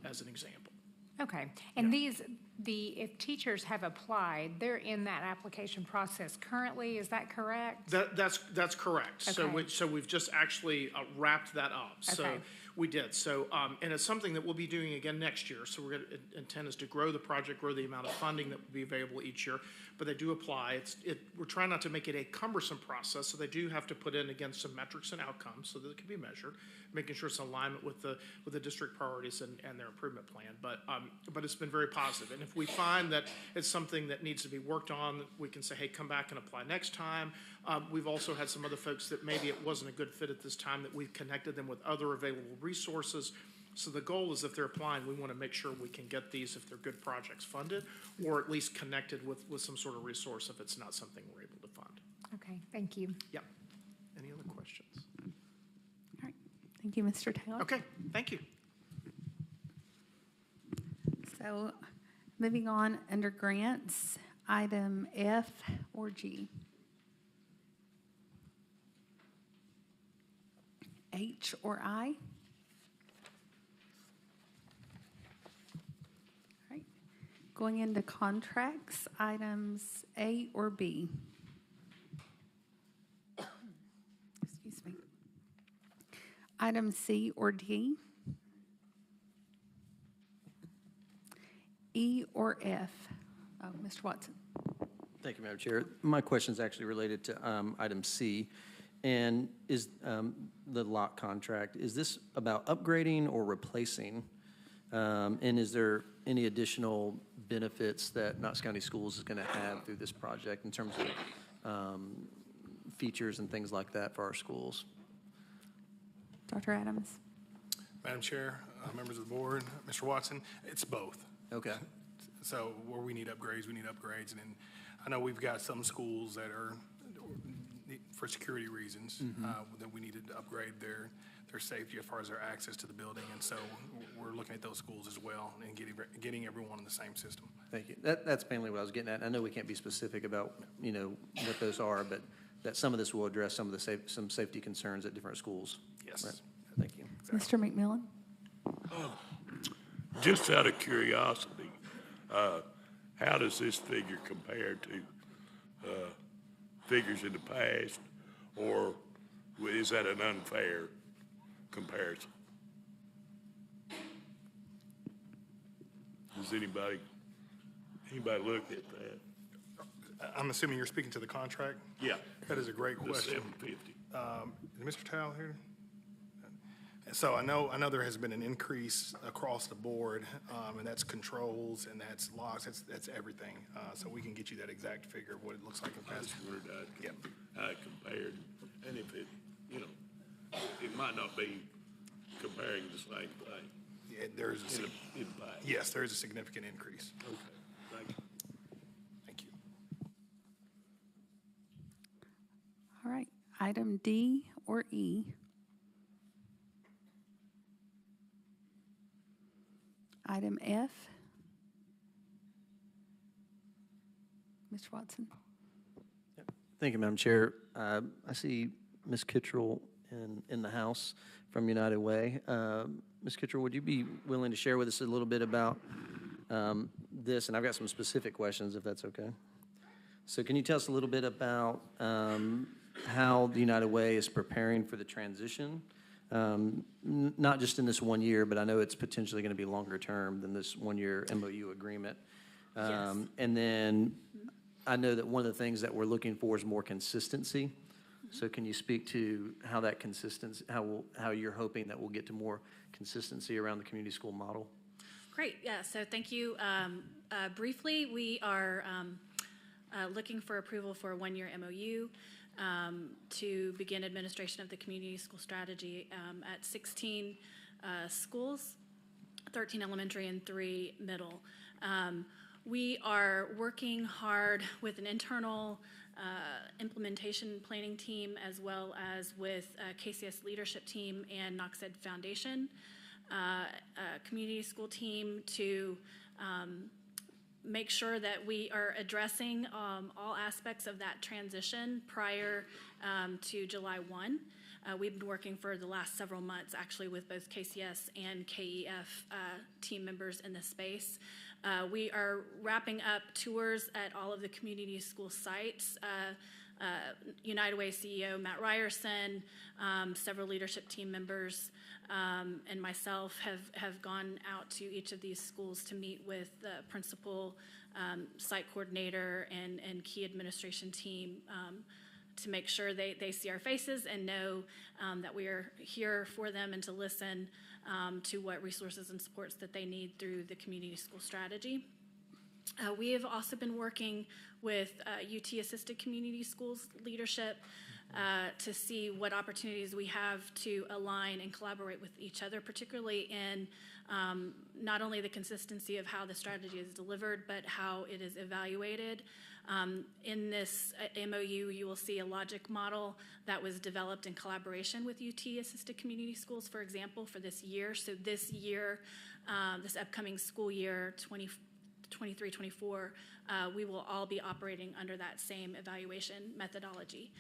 as an example. Okay, and if teachers have applied, they're in that application process currently, is that correct? That's correct. Okay. So we've just actually wrapped that up. So Okay. we did. So and it's something that we'll be doing again next year. So we're going to intent is to grow the project, grow the amount of funding that will be available each year. But they do apply. We're trying not to make it a cumbersome process. So they do have to put in again some metrics and outcomes so that it can be measured, making sure it's in alignment with the district priorities and their improvement plan. But it's been very positive. And if we find that it's something that needs to be worked on, we can say, hey, come back and apply next time. We've also had some other folks that maybe it wasn't a good fit at this time, that we've connected them with other available resources. So the goal is if they're applying, we want to make sure we can get these, if they're good projects, funded, or at least connected with some sort of resource if it's not something we're able to fund. Okay, thank you. Yep. Any other questions? All right. Thank you, Mr. Taylor. Okay, thank you. So moving on under grants, item F or G? H or I? All right. Going into contracts, items A or B? Excuse me. Item C or D? E or F? Oh, Mr. Watson. Thank you, Madam Chair. My question is actually related to item C. And is the lot contract, is this about upgrading or replacing? And is there any additional benefits that Knox County Schools is going to have through this project in terms of features and things like that for our schools? Dr. Adams. Madam Chair, members of the board, Mr. Watson, it's both. Okay. So where we need upgrades, we need upgrades. And I know we've got some schools that are for security reasons, that we needed to upgrade their safety as far as their access to the building. And so we're looking at those schools as well and getting everyone in the same system. Thank you. That's mainly what I was getting at. I know we can't be specific about, what those are, but that some of this will address some of the some safety concerns at different schools. Yes. Right. Thank you. Mr. McMillan? Just out of curiosity, how does this figure compare to figures in the past, or is that an unfair comparison? Does anybody look at that? I'm assuming you're speaking to the contract? Yeah. That is a great The question. $750. Is Mr. Towle here? So I know there has been an increase across the board, and that's controls and that's locks, that's everything. So we can get you that exact figure of what it looks like in I past. just wondered how it compared, and if it, it might not be comparing the same thing. Yeah, there's Impact. yes, there is a significant increase. Okay, thank you. Thank you. All right, item D or E. Item F. Mr. Watson? Thank you, Madam Chair. I see Ms. Kittrell in the House from United Way. Ms. Kittrell, would you be willing to share with us a little bit about this? And I've got some specific questions, if that's okay. So can you tell us a little bit about how the United Way is preparing for the transition? Not just in this 1 year, but I know it's potentially going to be longer term than this 1 year MOU agreement. Yes. And then I know that one of the things that we're looking for is more consistency. So can you speak to how that consistency, how you're hoping that we'll get to more consistency around the community school model? Great, yeah, so thank you. Briefly, we are looking for approval for a 1 year MOU to begin administration of the community school strategy at 16 schools, 13 elementary and 3 middle. We are working hard with an internal implementation planning team as well as with KCS leadership team and Knox Ed Foundation community school team to make sure that we are addressing all aspects of that transition prior to July 1. We've been working for the last several months actually with both KCS and KEF team members in this space. We are wrapping up tours at all of the community school sites. United Way CEO Matt Ryerson, several leadership team members, and myself have gone out to each of these schools to meet with the principal, site coordinator, and key administration team to make sure they see our faces and know that we are here for them and to listen to what resources and supports that they need through the community school strategy. We have also been working with UT Assisted Community Schools leadership to see what opportunities we have to align and collaborate with each other, particularly in not only the consistency of how the strategy is delivered, but how it is evaluated. In this MOU, you will see a logic model that was developed in collaboration with UT Assisted Community Schools, for example, for this year. So this year, this upcoming school year, 23-24, we will all be operating under that same evaluation methodology.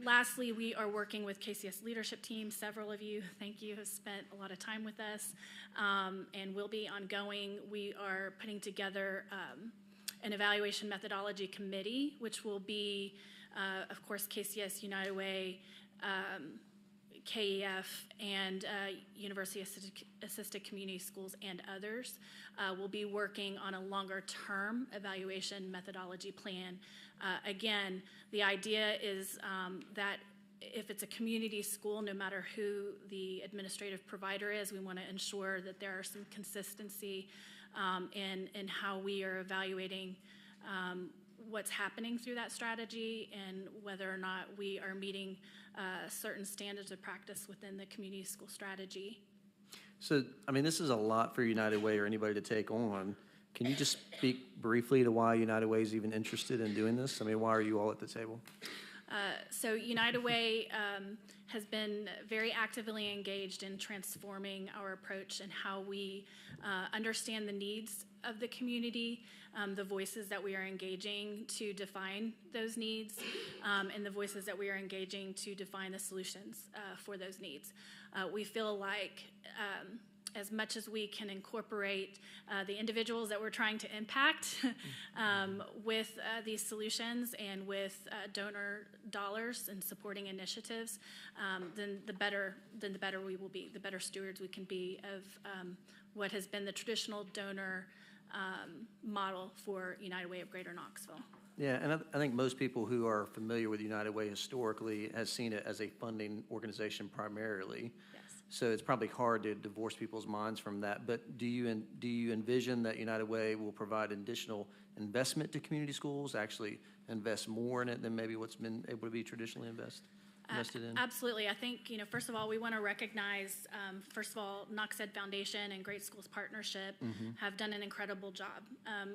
Lastly, we are working with KCS leadership team. Several of you, thank you, have spent a lot of time with us and will be ongoing. We are putting together an evaluation methodology committee, which will be, of course, KCS, United Way, KEF, and University Assisted Community Schools and others will be working on a longer-term evaluation methodology plan. Again, the idea is that if it's a community school, no matter who the administrative provider is, we want to ensure that there are some consistency in how we are evaluating what's happening through that strategy and whether or not we are meeting certain standards of practice within the community school strategy. So, I mean, this is a lot for United Way or anybody to take on. Can you just speak briefly to why United Way is even interested in doing this? I mean, why are you all at the table? So United Way has been very actively engaged in transforming our approach and how we understand the needs of the community, the voices that we are engaging to define those needs, and the voices that we are engaging to define the solutions for those needs. We feel like as much as we can incorporate the individuals that we're trying to impact with these solutions and with donor dollars and supporting initiatives, then the better we will be, the better stewards we can be of what has been the traditional donor model for United Way of Greater Knoxville. Yeah, and I think most people who are familiar with United Way historically has seen it as a funding organization primarily. Yes. So it's probably hard to divorce people's minds from that. But do you envision that United Way will provide additional investment to community schools, actually invest more in it than maybe what's been able to be traditionally invested in? Absolutely. I think, first of all, we want to recognize, Knox Ed Foundation and Great Schools Partnership have done an incredible job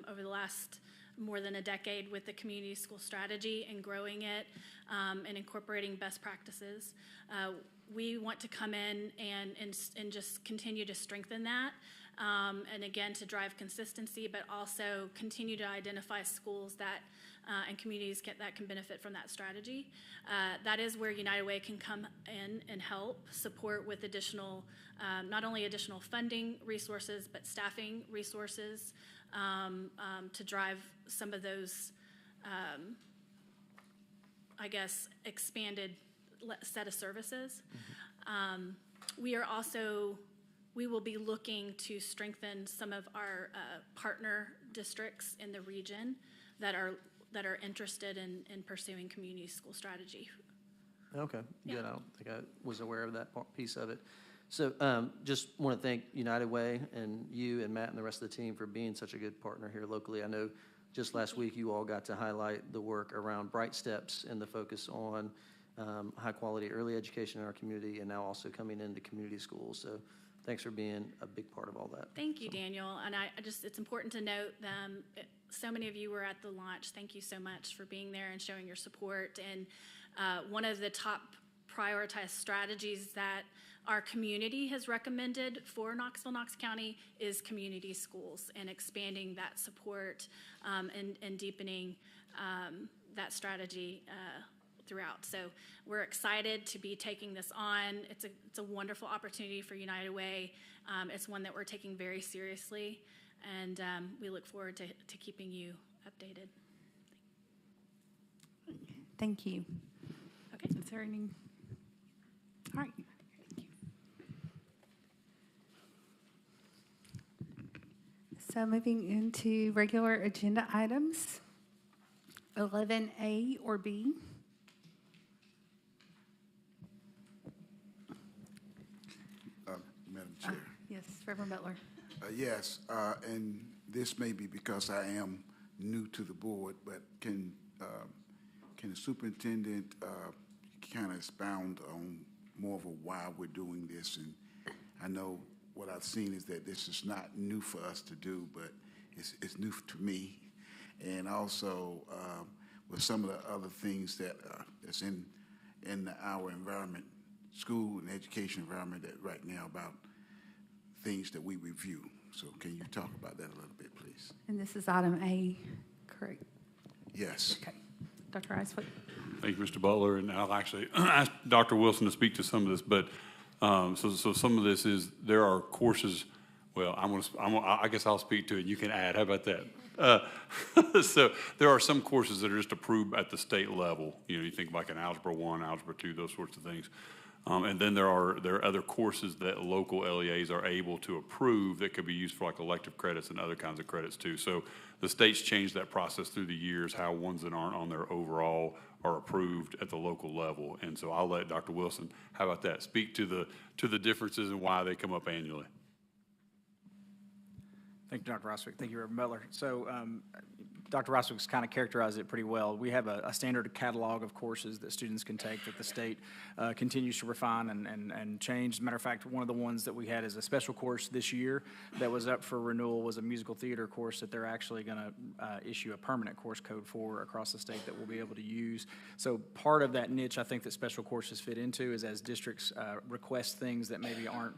over the last more than a decade with the community school strategy and growing it and incorporating best practices. We want to come in and just continue to strengthen that. And again, to drive consistency, but also continue to identify schools that and communities that can benefit from that strategy. That is where United Way can come in and help support with additional, not only additional funding resources, but staffing resources to drive some of those, expanded set of services. We will be looking to strengthen some of our partner districts in the region that are interested in pursuing community school strategy. Okay, good. I don't think I was aware of that piece of it. So just want to thank United Way and you and Matt and the rest of the team for being such a good partner here locally. I know just last week you all got to highlight the work around Bright Steps and the focus on high quality early education in our community, and now also coming into community schools. So thanks for being a big part of all that. Thank you, Daniel. And it's important to note so many of you were at the launch. Thank you so much for being there and showing your support. And one of the top prioritized strategies that our community has recommended for Knoxville, Knox County is community schools and expanding that support and deepening that strategy throughout. So we're excited to be taking this on. It's a wonderful opportunity for United Way. It's one that we're taking very seriously, and we look forward to keeping you updated. Thank you. Okay. Is there any? All right. Thank you. So moving into regular agenda items, 11A or B. Madam Chair. Yes, Reverend Butler. Yes, and this may be because I am new to the board, but can the superintendent kind of expound on more of why we're doing this? And I know what I've seen is that this is not new for us to do, but it's new to me. And also with some of the other things that's in our environment, school and education environment that right now about things that we review. So can you talk about that a little bit, please? And this is item A, correct? Yes. Okay. Dr. Icefoot. Thank you, Mr. Butler, and I'll actually ask Dr. Wilson to speak to some of this. But so some of this is there are courses. Well, I guess I'll speak to it. You can add. How about that? So there are some courses that are just approved at the state level. You think like an Algebra 1, Algebra 2, those sorts of things. And then there are other courses that local LEAs are able to approve that could be used for like elective credits and other kinds of credits too. So the state's changed that process through the years, how ones that aren't on there overall are approved at the local level. And so I'll let Dr. Wilson, how about that, speak to the differences and why they come up annually. Thank you, Dr. Roswick. Thank you, Reverend Butler. So Dr. Roswick's kind of characterized it pretty well. We have a standard catalog of courses that students can take that the state continues to refine and change. As a matter of fact, one of the ones that we had as a special course this year that was up for renewal was a musical theater course that they're actually going to issue a permanent course code for across the state that we'll be able to use. So part of that niche I think that special courses fit into is as districts request things that maybe aren't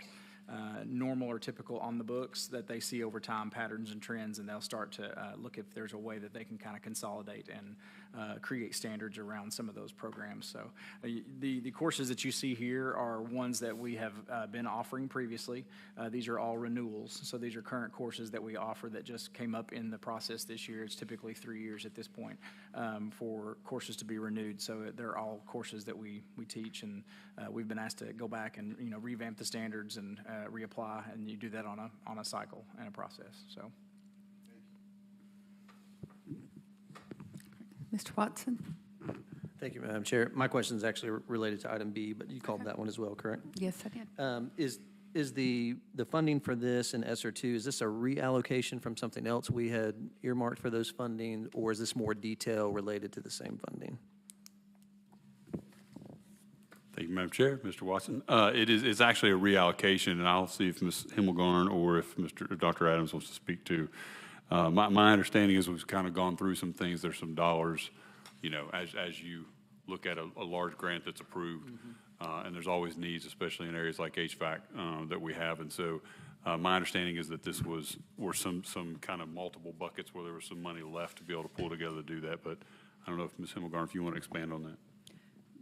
normal or typical on the books, that they see over time patterns and trends, and they'll start to look if there's a way that they can kind of consolidate and create standards around some of those programs. So the courses that you see here are ones that we have been offering previously. These are all renewals, so these are current courses that we offer that just came up in the process this year. It's typically 3 years at this point for courses to be renewed. So they're all courses that we teach, and we've been asked to go back and revamp the standards and reapply, and you do that on a cycle and a process. So, Mr. Watson? Thank you, Madam Chair. My question is actually related to item B, but you called that one as well, correct? Yes, I did. Is the funding for this in ESSER 2, is this a reallocation from something else we had earmarked for those funding, or is this more detail related to the same funding? Thank you, Madam Chair. Mr. Watson. It's actually a reallocation, and I'll see if Ms. Himmelgarn or if Dr. Adams wants to speak to. My understanding is we've kind of gone through some things. There's some dollars, as you look at a large grant that's approved, and there's always needs, especially in areas like HVAC that we have. And so my understanding is that this were some kind of multiple buckets where there was some money left to be able to pull together to do that. But I don't know if Ms. Himmelgarn, if you want to expand on that.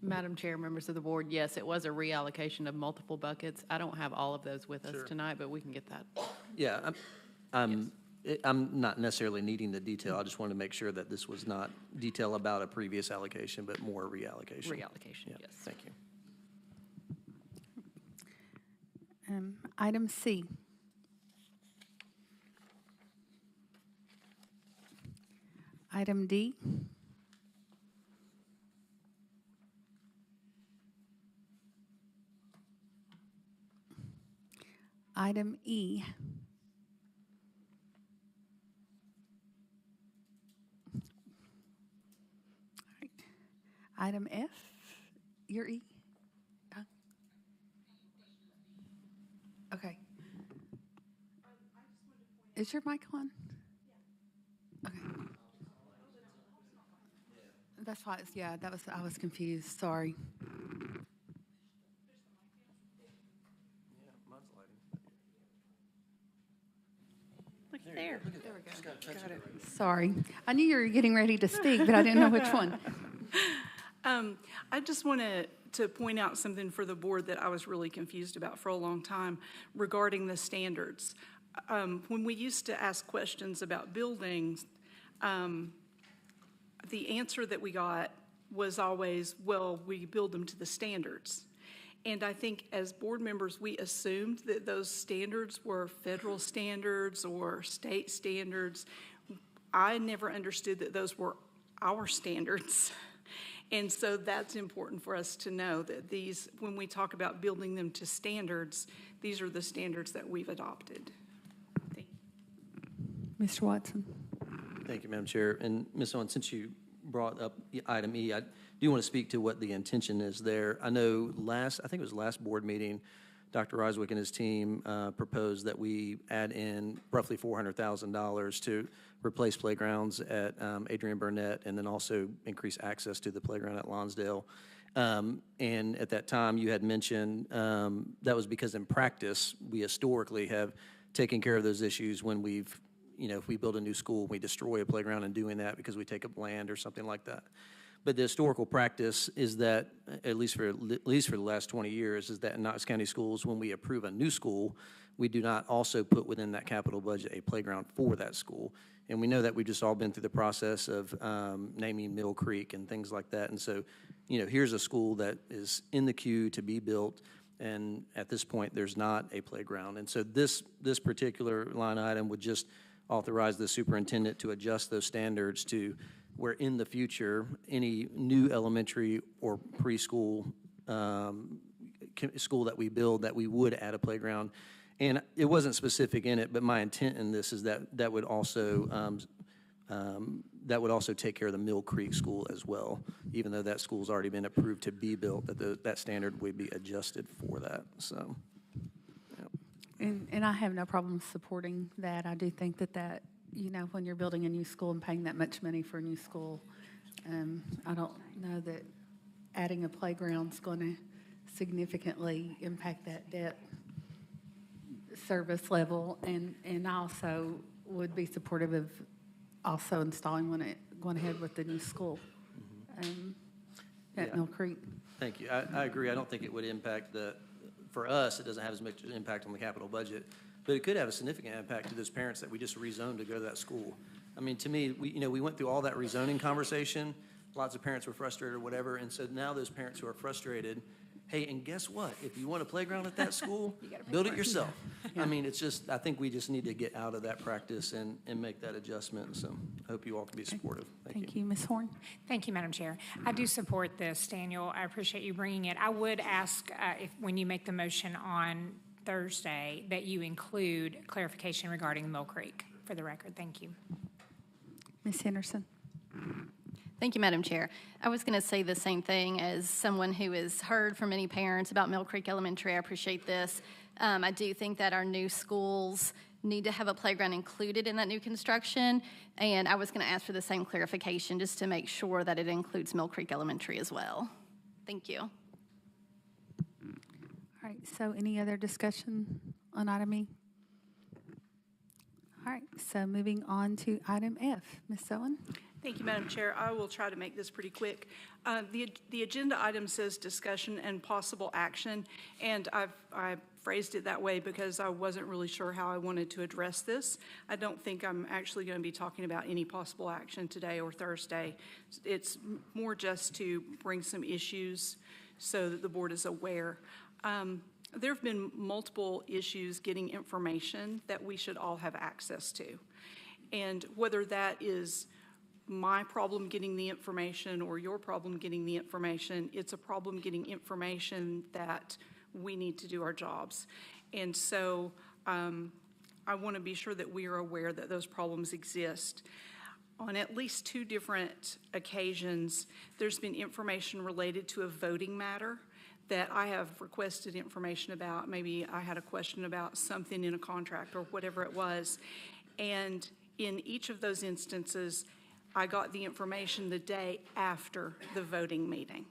Madam Chair, members of the board, yes, it was a reallocation of multiple buckets. I don't have all of those with us tonight, but we can get that. Yeah, I'm not necessarily needing the detail. I just wanted to make sure that this was not detail about a previous allocation, but more reallocation. Reallocation, yes. Thank you. Item C. Item D. Item E. All right. Item F, your E? Huh? Okay. Is your mic on? Okay. That's why it's, I was confused, sorry. There we go. Got it. Sorry. I knew you were getting ready to speak, but I didn't know which one. I just wanted to point out something for the board that I was really confused about for a long time regarding the standards. When we used to ask questions about buildings, the answer that we got was always, well, we build them to the standards. And I think as board members, we assumed that those standards were federal standards or state standards. I never understood that those were our standards. And so that's important for us to know that these, when we talk about building them to standards, these are the standards that we've adopted. Thank you. Mr. Watson. Thank you, Madam Chair. And Ms. Owen, since you brought up item E, I do want to speak to what the intention is there. I know I think it was last board meeting, Dr. Roswick and his team proposed that we add in roughly $400,000 to replace playgrounds at Adrian Burnett and then also increase access to the playground at Lonsdale. And at that time, you had mentioned that was because in practice, we historically have taken care of those issues when we've, if we build a new school, we destroy a playground and doing that because we take up land or something like that. But the historical practice is that, at least for the last 20 years, is that in Knox County schools, when we approve a new school, we do not also put within that capital budget a playground for that school. And we know that we've just all been through the process of naming Mill Creek and things like that. And so, here's a school that is in the queue to be built, and at this point, there's not a playground. And so this particular line item would just authorize the superintendent to adjust those standards to where in the future, any new elementary or preschool school that we build, that we would add a playground. And it wasn't specific in it, but my intent in this is that would also take care of the Mill Creek School as well, even though that school's already been approved to be built, that standard would be adjusted for that, so. And I have no problem supporting that. I do think that, when you're building a new school and paying that much money for a new school, I don't know that adding a playground's going to significantly impact that debt service level. And I also would be supportive of also installing one going ahead with the new school at Mill Creek. Thank you. I agree. I don't think it would impact for us, it doesn't have as much impact on the capital budget, but it could have a significant impact to those parents that we just rezoned to go to that school. I mean, to me, we went through all that rezoning conversation. Lots of parents were frustrated or whatever, and so now those parents who are frustrated, hey, and guess what? If you want a playground at that school, build it yourself. Yeah. I mean, I think we just need to get out of that practice and make that adjustment. So I hope you all can be supportive. Thank you. Ms. Horn. Thank you, Madam Chair. I do support this, Daniel. I appreciate you bringing it. I would ask if when you make the motion on Thursday that you include clarification regarding Mill Creek for the record. Thank you. Ms. Henderson. Thank you, Madam Chair. I was going to say the same thing as someone who has heard from many parents about Mill Creek Elementary. I appreciate this. I do think that our new schools need to have a playground included in that new construction, and I was going to ask for the same clarification just to make sure that it includes Mill Creek Elementary as well. Thank you. All right, so any other discussion on item E? All right, so moving on to item F. Ms. Owen. Thank you, Madam Chair. I will try to make this pretty quick. The agenda item says discussion and possible action, and I phrased it that way because I wasn't really sure how I wanted to address this. I don't think I'm actually going to be talking about any possible action today or Thursday. It's more just to bring some issues so that the board is aware. There have been multiple issues getting information that we should all have access to, and whether that is my problem getting the information or your problem getting the information, it's a problem getting information that we need to do our jobs. And so I want to be sure that we are aware that those problems exist. On at least 2 different occasions, there's been information related to a voting matter that I have requested information about. Maybe I had a question about something in a contract or whatever it was. And in each of those instances, I got the information the day after the voting meeting.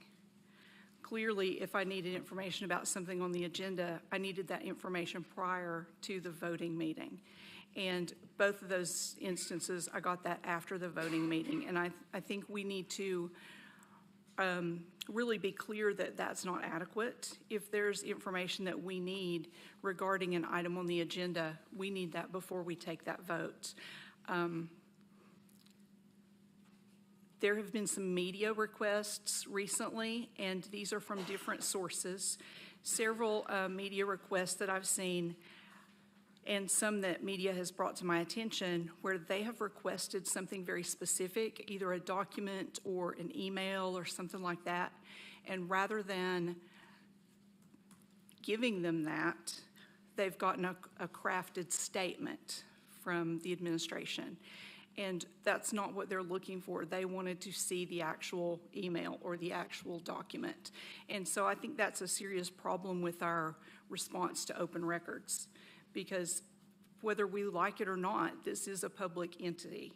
Clearly, if I needed information about something on the agenda, I needed that information prior to the voting meeting. And both of those instances, I got that after the voting meeting. And I think we need to really be clear that that's not adequate. If there's information that we need regarding an item on the agenda, we need that before we take that vote. There have been some media requests recently, and these are from different sources. Several media requests that I've seen, and some that media has brought to my attention, where they have requested something very specific, either a document or an email or something like that. And rather than giving them that, they've gotten a crafted statement from the administration. And that's not what they're looking for. They wanted to see the actual email or the actual document. And so I think that's a serious problem with our response to open records, because whether we like it or not, this is a public entity,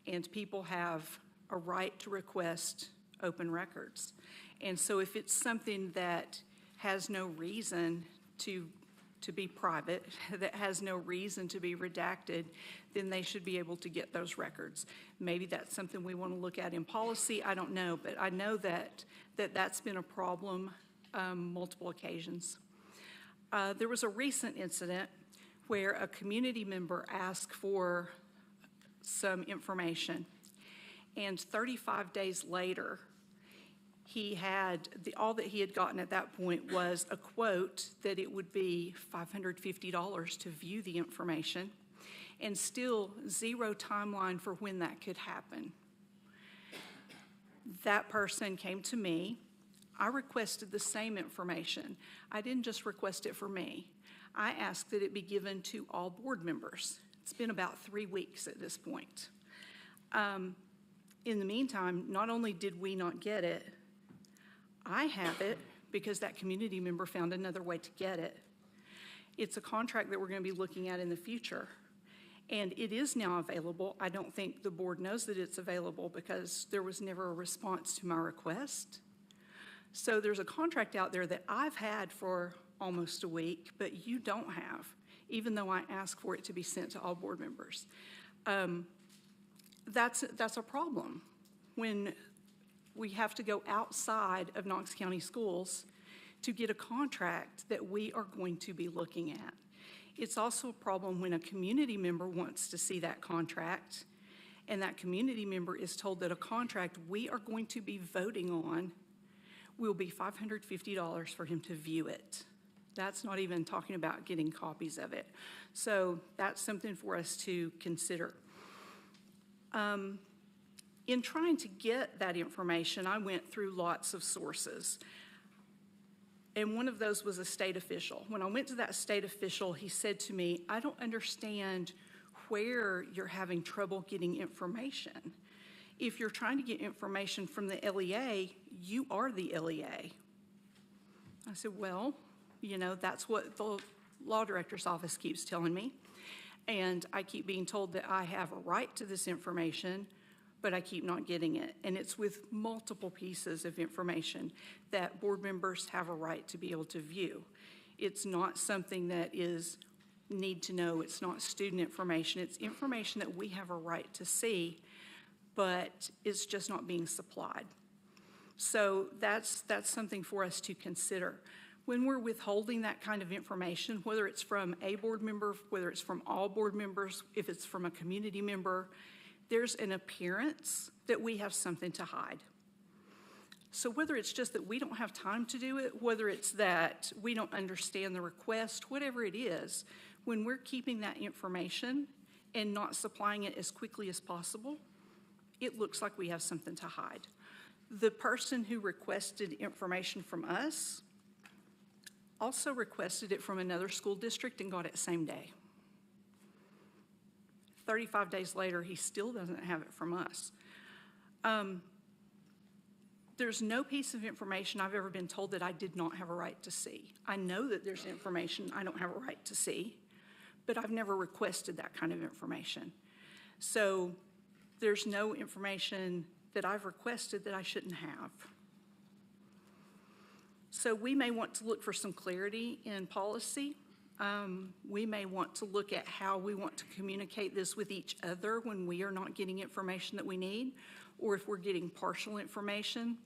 and people have a right to request open records. And so if it's something that has no reason to be private, that has no reason to be redacted, then they should be able to get those records. Maybe that's something we want to look at in policy. I don't know, but I know that's been a problem multiple occasions. There was a recent incident where a community member asked for some information, and 35 days later, all that he had gotten at that point was a quote that it would be $550 to view the information, and still zero timeline for when that could happen. That person came to me. I requested the same information. I didn't just request it for me. I asked that it be given to all board members. It's been about 3 weeks at this point. In the meantime, not only did we not get it, I have it because that community member found another way to get it. It's a contract that we're going to be looking at in the future. And it is now available. I don't think the board knows that it's available because there was never a response to my request. So there's a contract out there that I've had for almost a week, but you don't have, even though I asked for it to be sent to all board members. That's a problem when we have to go outside of Knox County Schools to get a contract that we are going to be looking at. It's also a problem when a community member wants to see that contract and that community member is told that a contract we are going to be voting on will be $550 for him to view it. That's not even talking about getting copies of it. So that's something for us to consider. In trying to get that information, I went through lots of sources. And one of those was a state official. When I went to that state official, he said to me, I don't understand where you're having trouble getting information. If you're trying to get information from the LEA, you are the LEA. I said, well, you know, that's what the law director's office keeps telling me. And I keep being told that I have a right to this information, but I keep not getting it. And it's with multiple pieces of information that board members have a right to be able to view. It's not something that is need to know. It's not student information. It's information that we have a right to see, but it's just not being supplied. So that's something for us to consider. When we're withholding that kind of information, whether it's from a board member, whether it's from all board members, if it's from a community member, there's an appearance that we have something to hide. So whether it's just that we don't have time to do it, whether it's that we don't understand the request, whatever it is, when we're keeping that information and not supplying it as quickly as possible, it looks like we have something to hide. The person who requested information from us also requested it from another school district and got it same day. 35 days later, he still doesn't have it from us. There's no piece of information I've ever been told that I did not have a right to see. I know that there's information I don't have a right to see, but I've never requested that kind of information. So there's no information that I've requested that I shouldn't have. So we may want to look for some clarity in policy. We may want to look at how we want to communicate this with each other when we are not getting information that we need, or if we're getting partial information.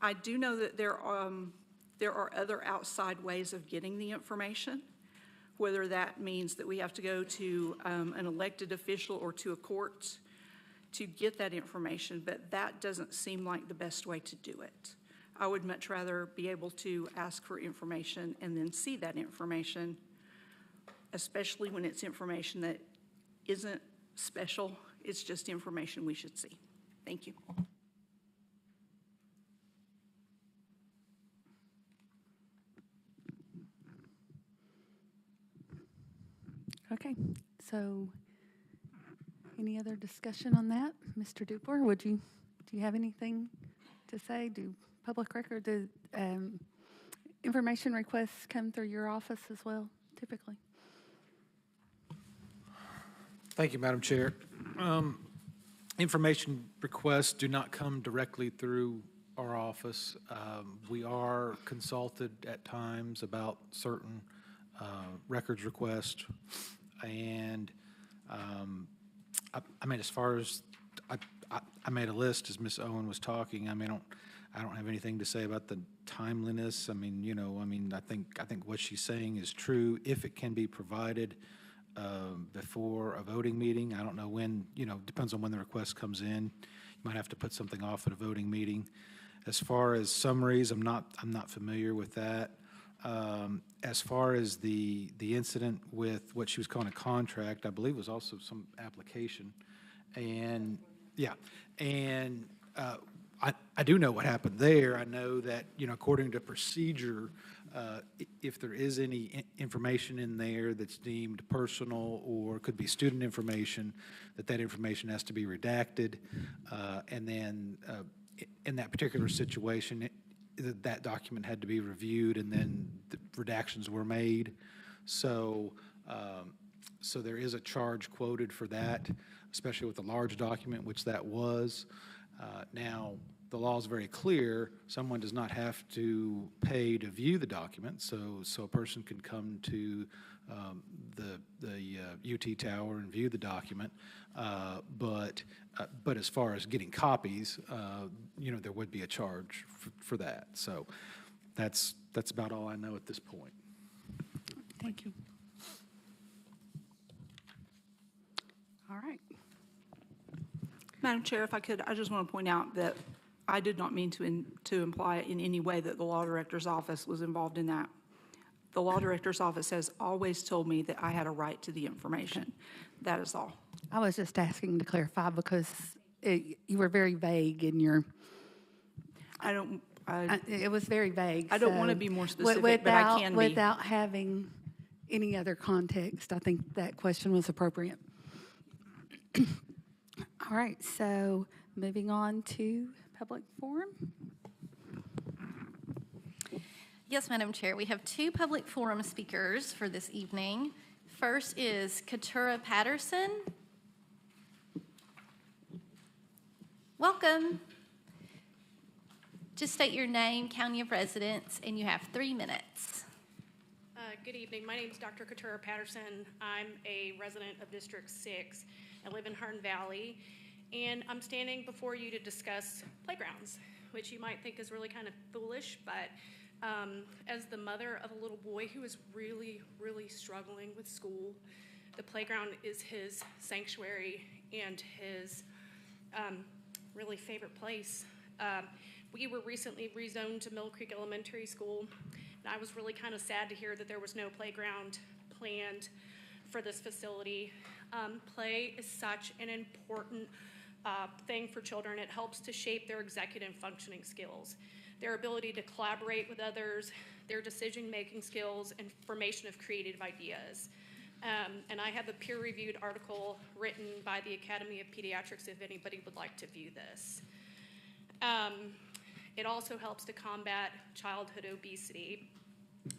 I do know that there are other outside ways of getting the information, whether that means that we have to go to an elected official or to a court to get that information, but that doesn't seem like the best way to do it. I would much rather be able to ask for information and then see that information, especially when it's information that isn't special. It's just information we should see. Thank you. Okay, so any other discussion on that? Mr. Duper, do you have anything to say? Do public record, do information requests come through your office as well, typically? Thank you, Madam Chair. Information requests do not come directly through our office. We are consulted at times about certain records requests, and I mean, as far as I made a list as Ms. Owen was talking. I mean, I don't have anything to say about the timeliness. I mean, you know, I think what she's saying is true. If it can be provided before a voting meeting, I don't know when. You know, depends on when the request comes in. You might have to put something off at a voting meeting. As far as summaries, I'm not familiar with that. As far as the incident with what she was calling a contract, I believe was also some application, and yeah, and I do know what happened there. I know that, you know, according to procedure, if there is any information in there that's deemed personal or could be student information, that information has to be redacted. And then in that particular situation, that document had to be reviewed, and then the redactions were made. So, so there is a charge quoted for that, especially with a large document, which that was. Now, the law is very clear. Someone does not have to pay to view the document, so a person can come to the UT Tower and view the document. But as far as getting copies, there would be a charge for that. So that's about all I know at this point. Thank you. All right. Madam Chair, if I could, I just want to point out that I did not mean to imply in any way that the Law Director's Office was involved in that. The Law Director's Office has always told me that I had a right to the information. That is all. I was just asking to clarify because you were very vague in your. It was very vague. I don't want to be more specific, but I can be. Without having any other context, I think that question was appropriate. All right, so moving on to public forum. Yes, Madam Chair, we have two public forum speakers for this evening. First is Keturah Patterson. Welcome. Just state your name, county of residence, and you have 3 minutes. Good evening. My name is Dr. Keturah Patterson. I'm a resident of District 6. I live in Hearn Valley, and I'm standing before you to discuss playgrounds, which you might think is really kind of foolish, but as the mother of a little boy who is really, really struggling with school, the playground is his sanctuary and his really favorite place. We were recently rezoned to Mill Creek Elementary School, and I was really kind of sad to hear that there was no playground planned for this facility. Play is such an important thing for children. It helps to shape their executive functioning skills, their ability to collaborate with others, their decision-making skills, and formation of creative ideas. And I have a peer-reviewed article written by the Academy of Pediatrics if anybody would like to view this. It also helps to combat childhood obesity.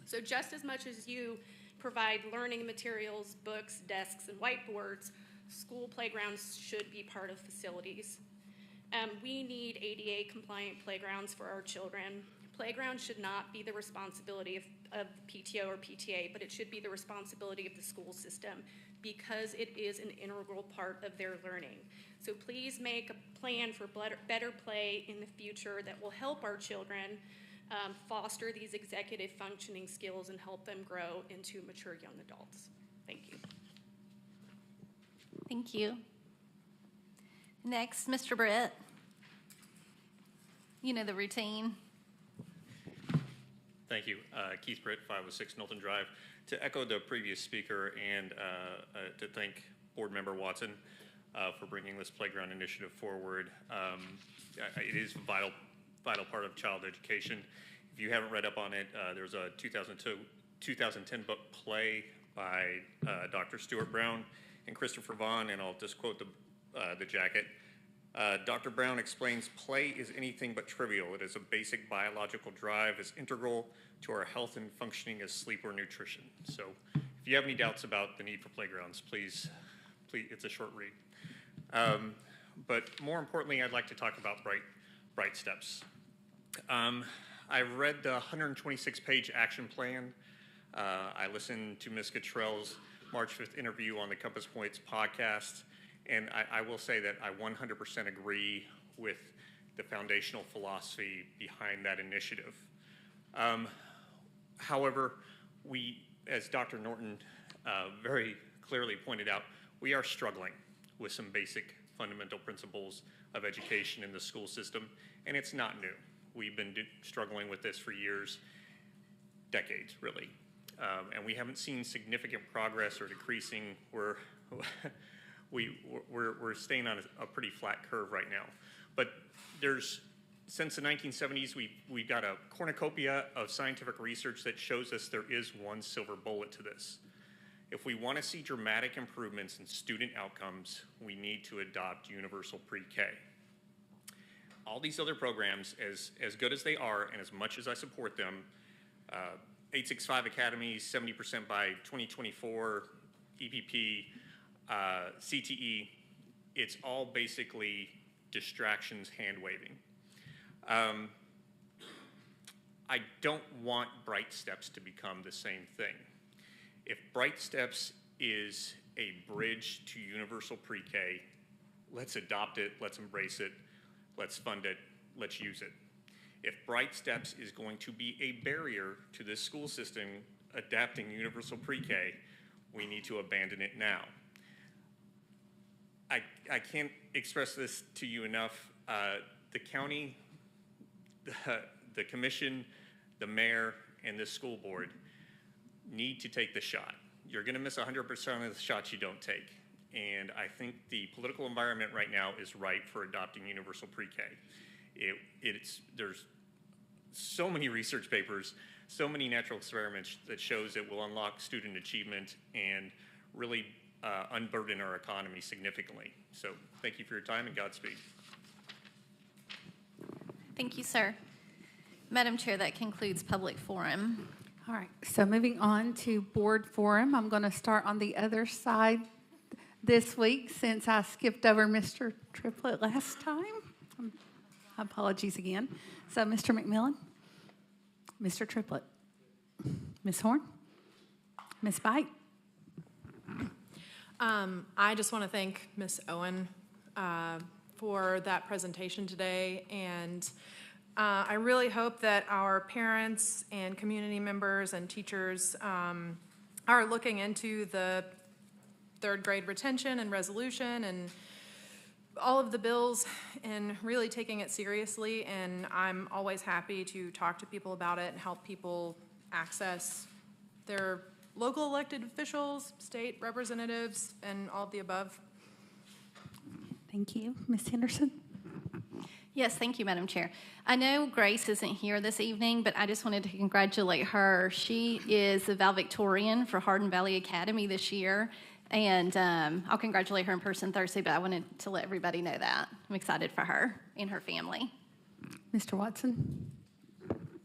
So just as much as you provide learning materials, books, desks, and whiteboards, school playgrounds should be part of facilities. We need ADA-compliant playgrounds for our children. Playgrounds should not be the responsibility of PTO or PTA, but it should be the responsibility of the school system because it is an integral part of their learning. So please make a plan for better play in the future that will help our children foster these executive functioning skills and help them grow into mature young adults. Thank you. Thank you. Next, Mr. Britt. You know the routine. Thank you. Keith Britt, 506 Knowlton Drive. To echo the previous speaker and to thank Board Member Watson for bringing this playground initiative forward. It is a vital part of child education. If you haven't read up on it, there's a 2010 book, Play, by Dr. Stuart Brown and Christopher Vaughn, and I'll just quote the jacket. Dr. Brown explains, play is anything but trivial. It is a basic biological drive, is integral to our health and functioning as sleep or nutrition. So if you have any doubts about the need for playgrounds, please, it's a short read. But more importantly, I'd like to talk about Bright Steps. I read the 126-page action plan. I listened to Ms. Cottrell's March 5th interview on the Compass Points podcast, and I will say that I 100% agree with the foundational philosophy behind that initiative. However, we, as Dr. Norton very clearly pointed out, we are struggling with some basic fundamental principles of education in the school system, and it's not new. We've been struggling with this for years, decades, really. And we haven't seen significant progress or decreasing. We're staying on a pretty flat curve right now. But there's since the 1970s, we've got a cornucopia of scientific research that shows us there is one silver bullet to this. If we want to see dramatic improvements in student outcomes, we need to adopt universal pre-K. All these other programs, as good as they are and as much as I support them, 865 Academies, 70% by 2024, EPP, CTE, it's all basically distractions, hand-waving. I don't want Bright Steps to become the same thing. If Bright Steps is a bridge to universal pre-K, let's adopt it, let's embrace it, let's fund it, let's use it. If Bright Steps is going to be a barrier to this school system adapting universal pre-K, we need to abandon it now. I can't express this to you enough. The county, the commission, the mayor, and this school board need to take the shot. You're going to miss 100% of the shots you don't take. And I think the political environment right now is ripe for adopting universal pre-K. There's so many research papers, so many natural experiments that shows it will unlock student achievement and really unburden our economy significantly. So thank you for your time and Godspeed. Thank you, sir. Madam Chair, that concludes public forum. All right, so moving on to board forum, I'm going to start on the other side this week since I skipped over Mr. Triplett last time. Apologies again. So Mr. McMillan, Mr. Triplett, Ms. Horn, Ms. Bite. I just want to thank Ms. Owen for that presentation today, and I really hope that our parents and community members and teachers are looking into the third grade retention and resolution and all of the bills and really taking it seriously. And I'm always happy to talk to people about it and help people access their local elected officials, state representatives, and all of the above. Thank you. Ms. Henderson? Yes, thank you, Madam Chair. I know Grace isn't here this evening, but I just wanted to congratulate her. She is the valedictorian for Hardin Valley Academy this year, and I'll congratulate her in person Thursday, but I wanted to let everybody know that. I'm excited for her and her family. Mr. Watson?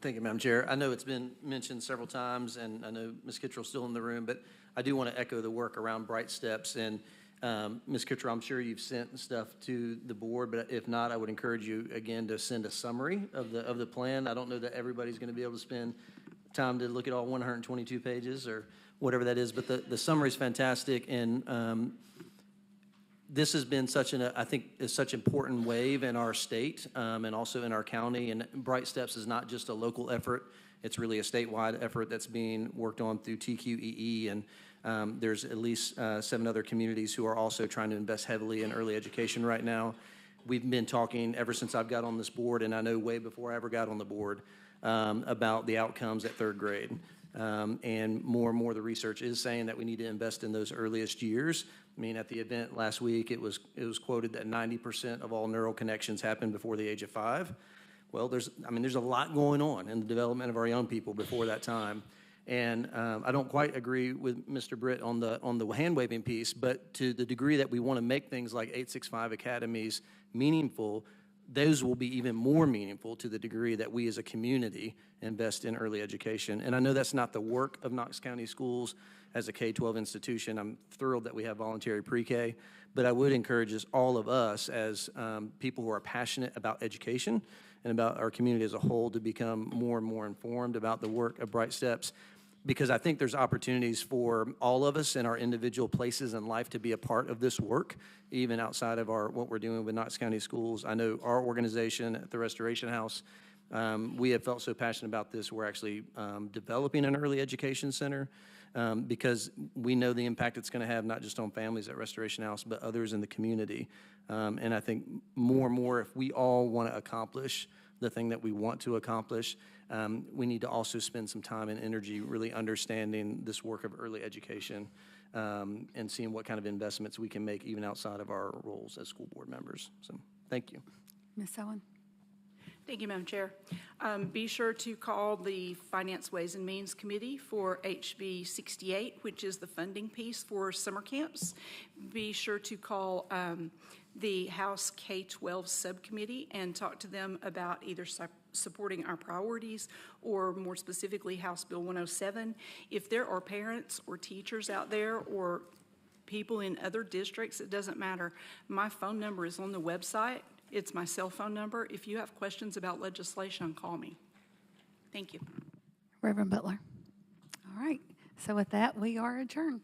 Thank you, Madam Chair. I know it's been mentioned several times, and I know Ms. Kittrell's still in the room, but I do want to echo the work around Bright Steps. And Ms. Kittrell, I'm sure you've sent stuff to the board, but if not, I would encourage you again to send a summary of the plan. I don't know that everybody's going to be able to spend time to look at all 122 pages or whatever that is, but the summary is fantastic, and this has been such I think, is such an important wave in our state and also in our county. And Bright Steps is not just a local effort; it's really a statewide effort that's being worked on through TQEE, and there's at least 7 other communities who are also trying to invest heavily in early education right now. We've been talking ever since I've got on this board, and I know way before I ever got on the board, about the outcomes at 3rd grade. And more the research is saying that we need to invest in those earliest years. I mean, at the event last week, it was quoted that 90% of all neural connections happen before the age of 5. Well, there's a lot going on in the development of our young people before that time. And I don't quite agree with Mr. Britt on the hand-waving piece, but to the degree that we want to make things like 865 Academies meaningful, those will be even more meaningful to the degree that we as a community invest in early education. And I know that's not the work of Knox County Schools as a K-12 institution. I'm thrilled that we have voluntary pre-K, but I would encourage all of us as people who are passionate about education and about our community as a whole to become more and more informed about the work of Bright Steps, because I think there's opportunities for all of us in our individual places in life to be a part of this work, even outside of what we're doing with Knox County Schools. I know our organization at the Restoration House, we have felt so passionate about this. We're actually developing an early education center because we know the impact it's going to have not just on families at Restoration House, but others in the community. And I think more and more, if we all want to accomplish the thing that we want to accomplish, we need to also spend some time and energy really understanding this work of early education and seeing what kind of investments we can make even outside of our roles as school board members. So thank you. Ms. Owen. Thank you, Madam Chair. Be sure to call the Finance Ways and Means Committee for HB 68, which is the funding piece for summer camps. Be sure to call the House K-12 Subcommittee and talk to them about either supporting our priorities or more specifically House Bill 107. If there are parents or teachers out there or people in other districts, it doesn't matter. My phone number is on the website. It's my cell phone number. If you have questions about legislation, call me. Thank you. Reverend Butler. All right. So with that, we are adjourned.